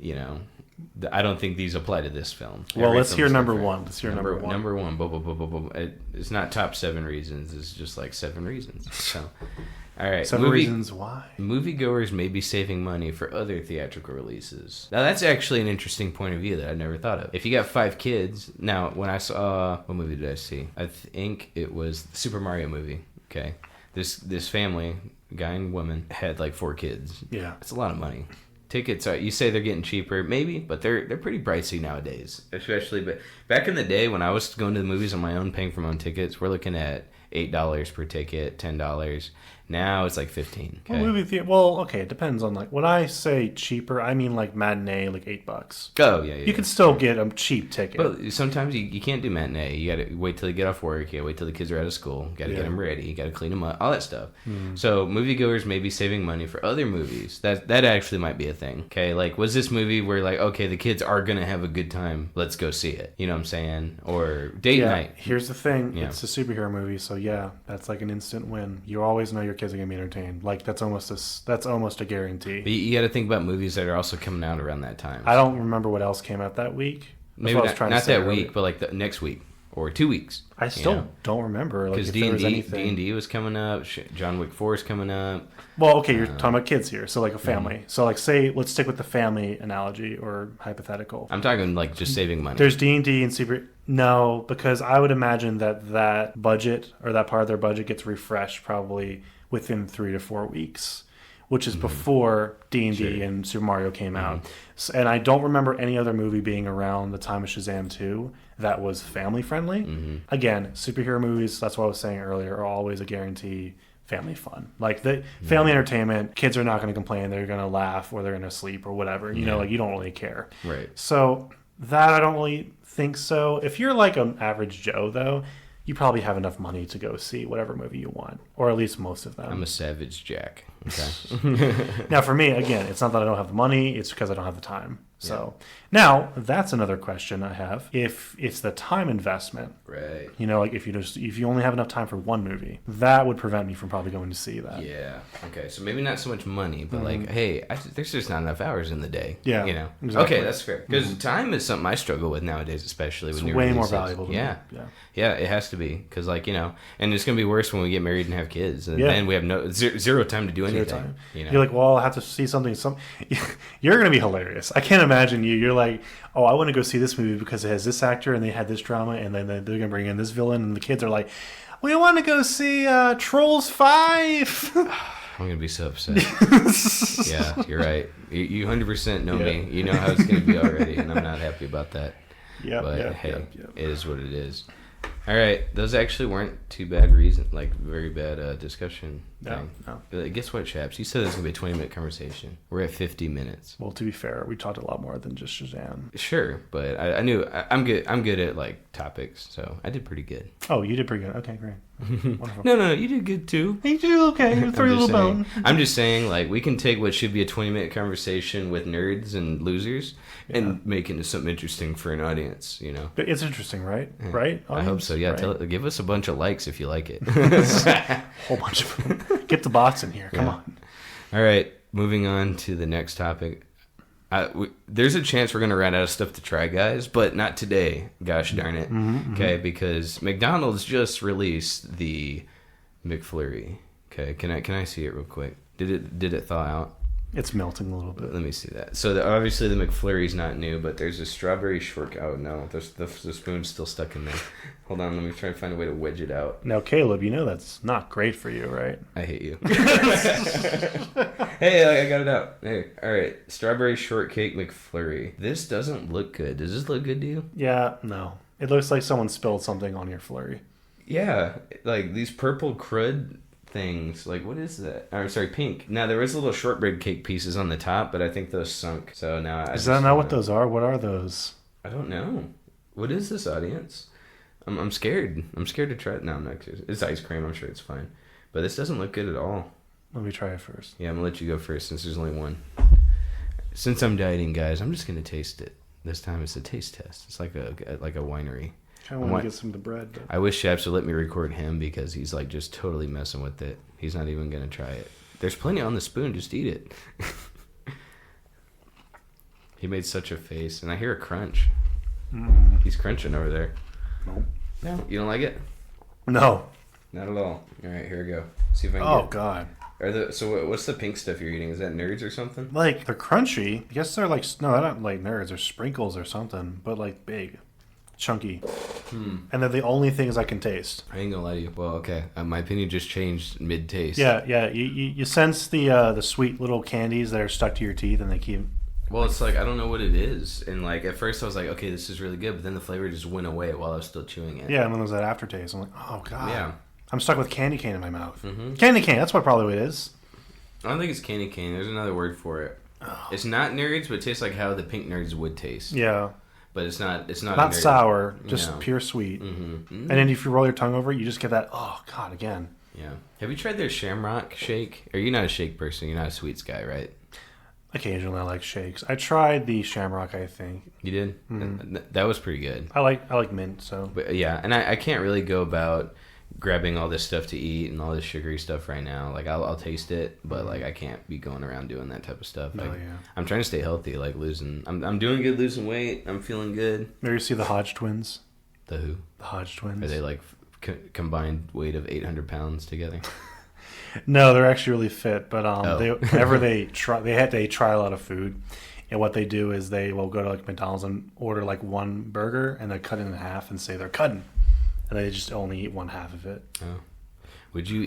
Speaker 1: I don't think these apply to this film.
Speaker 2: Well, let's hear number one. Let's hear number one.
Speaker 1: Number one. It's not top 7 reasons. It's just like 7 reasons. So, all right.
Speaker 2: 7 reasons why.
Speaker 1: Moviegoers may be saving money for other theatrical releases. Now, that's actually an interesting point of view that I never thought of. If you got 5 kids, now when I saw what movie did I see? I think it was the Super Mario movie. Okay, this family, guy and woman, had like 4 kids.
Speaker 2: Yeah,
Speaker 1: it's a lot of money. Tickets you say they're getting cheaper, maybe, but they're pretty pricey nowadays. Especially, but back in the day when I was going to the movies on my own, paying for my own tickets, we're looking at $8 per ticket, $10. Now it's like $15. Okay?
Speaker 2: Okay, it depends on when I say cheaper, I mean like matinee, like $8.
Speaker 1: Oh yeah.
Speaker 2: You can still get a cheap ticket.
Speaker 1: But sometimes you can't do matinee. You got to wait till you get off work. You got to wait till the kids are out of school. Got to get them ready. You got to clean them up. All that stuff. So moviegoers may be saving money for other movies. That actually might be a thing. Okay, like was this movie where the kids are gonna have a good time? Let's go see it. You know what I'm saying? Or date night.
Speaker 2: Here's the thing. It's a superhero movie, so that's like an instant win. You always know your kids are gonna be entertained. Like that's almost a guarantee.
Speaker 1: But you got to think about movies that are also coming out around that time.
Speaker 2: I don't remember what else came out that week.
Speaker 1: Maybe not that week, but like the next week or 2 weeks.
Speaker 2: I still don't remember
Speaker 1: because D&D was coming up. John Wick 4 is coming up.
Speaker 2: Well, okay, you're talking about kids here, so like a family. So like, say, let's stick with the family analogy or hypothetical.
Speaker 1: I'm talking like just saving money.
Speaker 2: There's D&D and Super. No, because I would imagine that budget or that part of their budget gets refreshed probably within 3 to 4 weeks, which is before D&D and Super Mario came out. So, and I don't remember any other movie being around the time of Shazam 2 that was family friendly. Again, superhero movies, that's what I was saying earlier, are always a guarantee family fun. Like the family entertainment, kids are not going to complain. They're going to laugh or they're going to sleep or whatever. You know, like you don't really care.
Speaker 1: Right.
Speaker 2: So that I don't really think so. If you're like an average Joe, though, you probably have enough money to go see whatever movie you want, or at least most of them.
Speaker 1: I'm a savage Jack. Okay.
Speaker 2: Now, for me, again, it's not that I don't have the money; it's because I don't have the time. So now that's another question I have. If it's the time investment,
Speaker 1: right?
Speaker 2: You know, like if you only have enough time for one movie, that would prevent me from probably going to see that.
Speaker 1: Yeah. Okay. So maybe not so much money, but like, hey, there's just not enough hours in the day.
Speaker 2: Yeah.
Speaker 1: You know.
Speaker 2: Exactly.
Speaker 1: Okay, that's fair. Because time is something I struggle with nowadays, especially with
Speaker 2: It's
Speaker 1: new
Speaker 2: way
Speaker 1: releases.
Speaker 2: more valuable.
Speaker 1: Yeah.
Speaker 2: Me.
Speaker 1: Yeah. It has to be because, like, you know, and it's gonna be worse when we get married and have kids, and then we have zero time to do anything.
Speaker 2: Time.
Speaker 1: You know?
Speaker 2: You're like, well, I'll have to see something. You're gonna be hilarious. I can't imagine you. You're like, oh, I want to go see this movie because it has this actor and they had this drama, and then they're going to bring in this villain, and the kids are like, we want to go see Trolls 5.
Speaker 1: I'm going to be so upset. Yeah, you're right. You 100% know me. You know how it's going to be already, and I'm not happy about that. But hey, it is what it is. All right, those actually weren't too bad very bad discussion.
Speaker 2: No.
Speaker 1: But guess what, chaps? You said this was going to be a 20-minute conversation. We're at 50 minutes.
Speaker 2: Well, to be fair, we talked a lot more than just Shazam.
Speaker 1: Sure, but I knew I'm good at like topics, so I did pretty good.
Speaker 2: Oh, you did pretty good. Okay, great. Wonderful.
Speaker 1: No, you did good too.
Speaker 2: You did okay. You threw a little bone.
Speaker 1: I'm just saying, like, we can take what should be a 20-minute conversation with nerds and losers and make it into something interesting for an audience, you know?
Speaker 2: But it's interesting, right? Yeah. Right?
Speaker 1: I hope so, yeah. Right? Give us a bunch of likes if you like it.
Speaker 2: A whole bunch of them. Get the bots in here. Come on.
Speaker 1: All right, moving on to the next topic. There's a chance we're going to run out of stuff to try, guys, but not today. Gosh darn it. Okay, because McDonald's just released the McFlurry. Okay, can I see it real quick? Did it thaw out?
Speaker 2: It's melting a little bit.
Speaker 1: Let me see that. So obviously the McFlurry's not new, but there's a strawberry shortcake. Oh no, the spoon's still stuck in there. Hold on, let me try to find a way to wedge it out.
Speaker 2: Now, Caleb, you know that's not great for you, right?
Speaker 1: I hate you. Hey, I got it out. Hey, all right. Strawberry shortcake McFlurry. This doesn't look good. Does this look good to you?
Speaker 2: Yeah, no. It looks like someone spilled something on your flurry. Yeah,
Speaker 1: like these purple crud things. Like, what is that? I'm sorry, pink. Now, there was little shortbread cake pieces on the top, but I think those sunk. So now
Speaker 2: Is that not what those are? What are those?
Speaker 1: I don't know. What is this, audience? I'm scared. I'm scared to try it. No, I'm not scared. It's ice cream. I'm sure it's fine. But this doesn't look good at all.
Speaker 2: Let me try it first.
Speaker 1: Yeah, I'm going to let you go first since there's only one. Since I'm dieting, guys, I'm just going to taste it. This time it's a taste test. It's like a winery.
Speaker 2: I want to get some of the bread. But...
Speaker 1: I wish Shaps would let me record him because he's like just totally messing with it. He's not even going to try it. There's plenty on the spoon. Just eat it. He made such a face. And I hear a crunch. He's crunching over there.
Speaker 2: Nope.
Speaker 1: No? You don't like it?
Speaker 2: No.
Speaker 1: Not at all. All right, here we go. See if I can
Speaker 2: Oh, God.
Speaker 1: So what's the pink stuff you're eating? Is that Nerds or something?
Speaker 2: Like, they're crunchy. I guess they're like... No, they're not like Nerds. They're sprinkles or something. But like big. Chunky. And they're the only things I can taste.
Speaker 1: I ain't gonna lie to you. Well, okay. My opinion just changed mid-taste.
Speaker 2: Yeah. You sense the sweet little candies that are stuck to your teeth and they keep...
Speaker 1: Well, it's like, I don't know what it is. And like, at first I was like, okay, this is really good. But then the flavor just went away while I was still chewing it.
Speaker 2: Yeah, and then there's that aftertaste. I'm like, oh, God.
Speaker 1: Yeah.
Speaker 2: I'm stuck with candy cane in my mouth. Candy cane, that's what probably it is.
Speaker 1: I don't think it's candy cane. There's another word for it. Oh. It's not Nerds, but it tastes like how the pink Nerds would taste.
Speaker 2: Yeah.
Speaker 1: But it's not
Speaker 2: sour, just pure sweet. And then if you roll your tongue over it, you just get that, oh, God, again.
Speaker 1: Yeah. Have you tried their Shamrock shake? Or you're not a shake person. You're not a sweets guy, right?
Speaker 2: Occasionally I like shakes. I tried the Shamrock, I think.
Speaker 1: You did? That was pretty good.
Speaker 2: I like mint, so.
Speaker 1: But yeah, and I can't really go about grabbing all this stuff to eat and all this sugary stuff right now. Like, I'll taste it, but like I can't be going around doing that type of stuff.
Speaker 2: No,
Speaker 1: like, I'm trying to stay healthy, like losing. I'm doing good losing weight. I'm feeling good.
Speaker 2: Maybe you see the Hodge twins.
Speaker 1: The who?
Speaker 2: The Hodge twins.
Speaker 1: Are they like combined weight of 800 pounds together?
Speaker 2: No, they're actually really fit. But whenever they try a lot of food, and what they do is they will go to like McDonald's and order like one burger, and they cut it in half and say they're cutting, and they just only eat one half of it.
Speaker 1: Oh, would you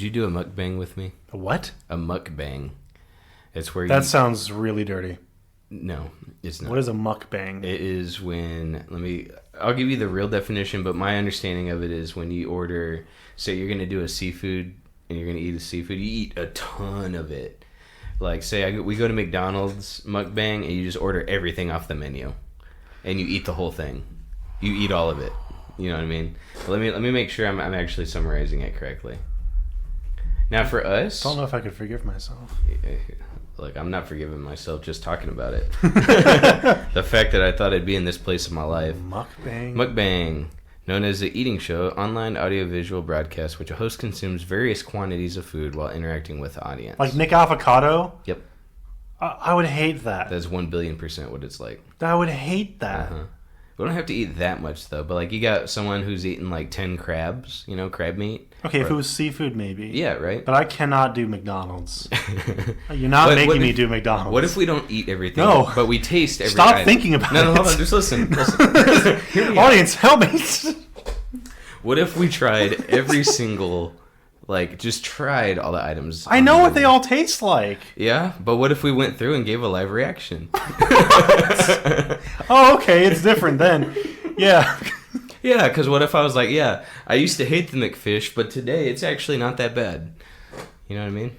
Speaker 1: do a mukbang with me?
Speaker 2: A what?
Speaker 1: A mukbang. It's where
Speaker 2: that sounds really dirty.
Speaker 1: No, it's not.
Speaker 2: What is a mukbang?
Speaker 1: It is when I'll give you the real definition, but my understanding of it is when you order, say you're going to do a seafood and you're going to eat a seafood, you eat a ton of it. Like, say we go to McDonald's mukbang and you just order everything off the menu and you eat the whole thing. You eat all of it. You know what I mean? Let me make sure I'm actually summarizing it correctly. Now, for us,
Speaker 2: I don't know if I could forgive myself.
Speaker 1: Look, I'm not forgiving myself just talking about it. The fact that I thought I'd be in this place of my life. Mukbang. Known as the eating show, online audiovisual broadcast, which a host consumes various quantities of food while interacting with the audience.
Speaker 2: Like Nick Avocado?
Speaker 1: Yep.
Speaker 2: I would hate that.
Speaker 1: That's 1,000,000,000% what it's like.
Speaker 2: I would hate that.
Speaker 1: Uh-huh. We don't have to eat that much, though. But, like, you got someone who's eating, like, 10 crabs, crab meat.
Speaker 2: Okay, if it was seafood, maybe.
Speaker 1: Yeah, right?
Speaker 2: But I cannot do McDonald's. You're not making me do McDonald's.
Speaker 1: What if we don't eat everything,
Speaker 2: no.
Speaker 1: but we taste every
Speaker 2: Stop
Speaker 1: item?
Speaker 2: Thinking about it.
Speaker 1: No, hold on. Just listen.
Speaker 2: Audience, help me.
Speaker 1: What if we tried every single... just tried all the items.
Speaker 2: I know what they all taste like.
Speaker 1: Yeah, but what if we went through and gave a live reaction?
Speaker 2: Oh, okay, it's different then. Yeah.
Speaker 1: Yeah, because what if I was like, yeah, I used to hate the McFish, but today it's actually not that bad. You know what I mean?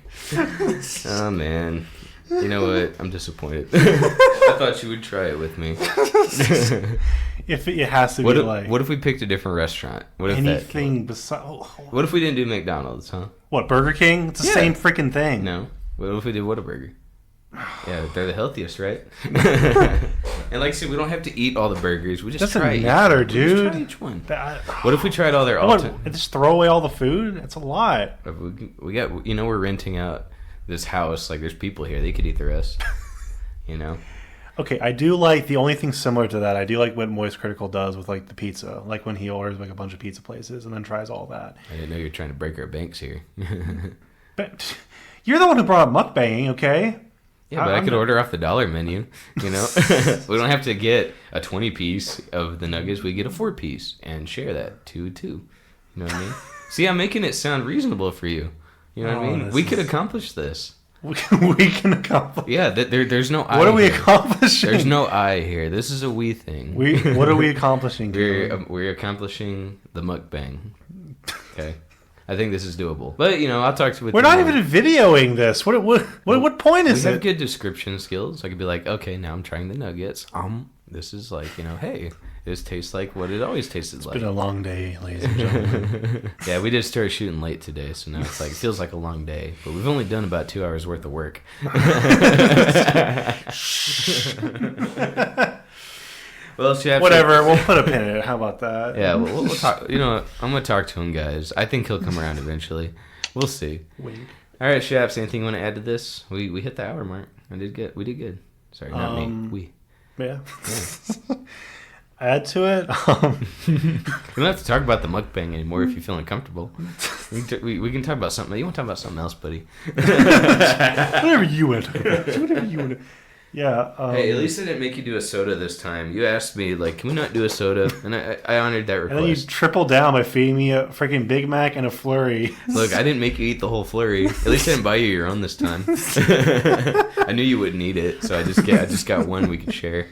Speaker 1: Oh, man. You know what? I'm disappointed. I thought you would try it with me.
Speaker 2: If it has to
Speaker 1: what
Speaker 2: be
Speaker 1: if, What if we picked a different restaurant? What if
Speaker 2: anything besides...
Speaker 1: What if we didn't do McDonald's, huh?
Speaker 2: What, Burger King? It's the same freaking thing.
Speaker 1: No. What if we did Whataburger? Yeah, they're the healthiest, right? And like I said, we don't have to eat all the burgers. We just
Speaker 2: doesn't matter, dude.
Speaker 1: We just try each one. What if we tried all their
Speaker 2: just throw away all the food? That's a lot.
Speaker 1: We got, we're renting out this house. Like, there's people here. They could eat the rest.
Speaker 2: Okay, I do like the only thing similar to that. I do like what Moist Critical does with like the pizza, like when he orders like a bunch of pizza places and then tries all that.
Speaker 1: I didn't know you were trying to break our banks here.
Speaker 2: But you're the one who brought up mukbanging, okay?
Speaker 1: Yeah, but I could order off the dollar menu. We don't have to get a 20-piece of the nuggets. We get a 4-piece and share that 2-2. You know what I mean? See, I'm making it sound reasonable for you. You know what I mean? We could accomplish this.
Speaker 2: We can accomplish.
Speaker 1: Yeah, there's no I.
Speaker 2: What are we accomplishing?
Speaker 1: There's no I here. This is a we thing.
Speaker 2: What are we accomplishing?
Speaker 1: We're accomplishing the mukbang. Okay, I think this is doable. But I'll talk to.
Speaker 2: We're not even videoing this. What point is it?
Speaker 1: We have good description skills. I could be like, okay, now I'm trying the nuggets. This is like hey. This tastes like what it always tasted like.
Speaker 2: It's been a long day, ladies and gentlemen.
Speaker 1: Yeah, we did start shooting late today, so now it feels like a long day. But we've only done about 2 hours worth of work. Well,
Speaker 2: whatever. We'll put a pin in it. How about that?
Speaker 1: Yeah, we'll talk. I'm gonna talk to him, guys. I think he'll come around eventually. We'll see.
Speaker 2: Wink.
Speaker 1: All right, Shaps. Anything you want to add to this? We hit the hour mark. I did good. We did good. Sorry, not me. We.
Speaker 2: Yeah. Add to it.
Speaker 1: We don't have to talk about the mukbang anymore if you feel uncomfortable. We can talk about something. You want to talk about something else, buddy?
Speaker 2: Whatever you want. Whatever you want. Yeah.
Speaker 1: Hey, at least I didn't make you do a soda this time. You asked me, can we not do a soda? And I honored that request.
Speaker 2: And then you triple down by feeding me a freaking Big Mac and a flurry.
Speaker 1: Look, I didn't make you eat the whole flurry. At least I didn't buy you your own this time. I knew you wouldn't eat it, so I just got one we could share.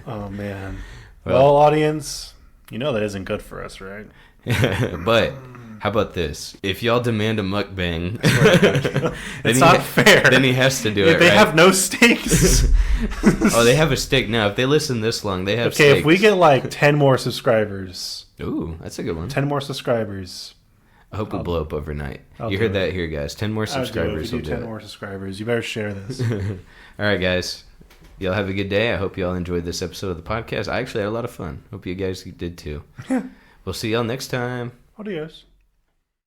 Speaker 2: Oh, man. Well, audience, that isn't good for us, right?
Speaker 1: But how about this? If y'all demand a mukbang,
Speaker 2: it's not fair.
Speaker 1: Then he has to do it.
Speaker 2: They have no stakes.
Speaker 1: Oh, they have a stake now. If they listen this long, they have.
Speaker 2: Okay,
Speaker 1: stakes.
Speaker 2: if we get 10 more subscribers.
Speaker 1: Ooh, that's a good one.
Speaker 2: 10 more subscribers.
Speaker 1: I hope we'll blow up overnight. You heard that here, guys. 10 more subscribers.
Speaker 2: If you do 10 more subscribers, you better share this.
Speaker 1: All right, guys. Y'all have a good day. I hope y'all enjoyed this episode of the podcast. I actually had a lot of fun. Hope you guys did too. We'll see y'all next time.
Speaker 2: Adios.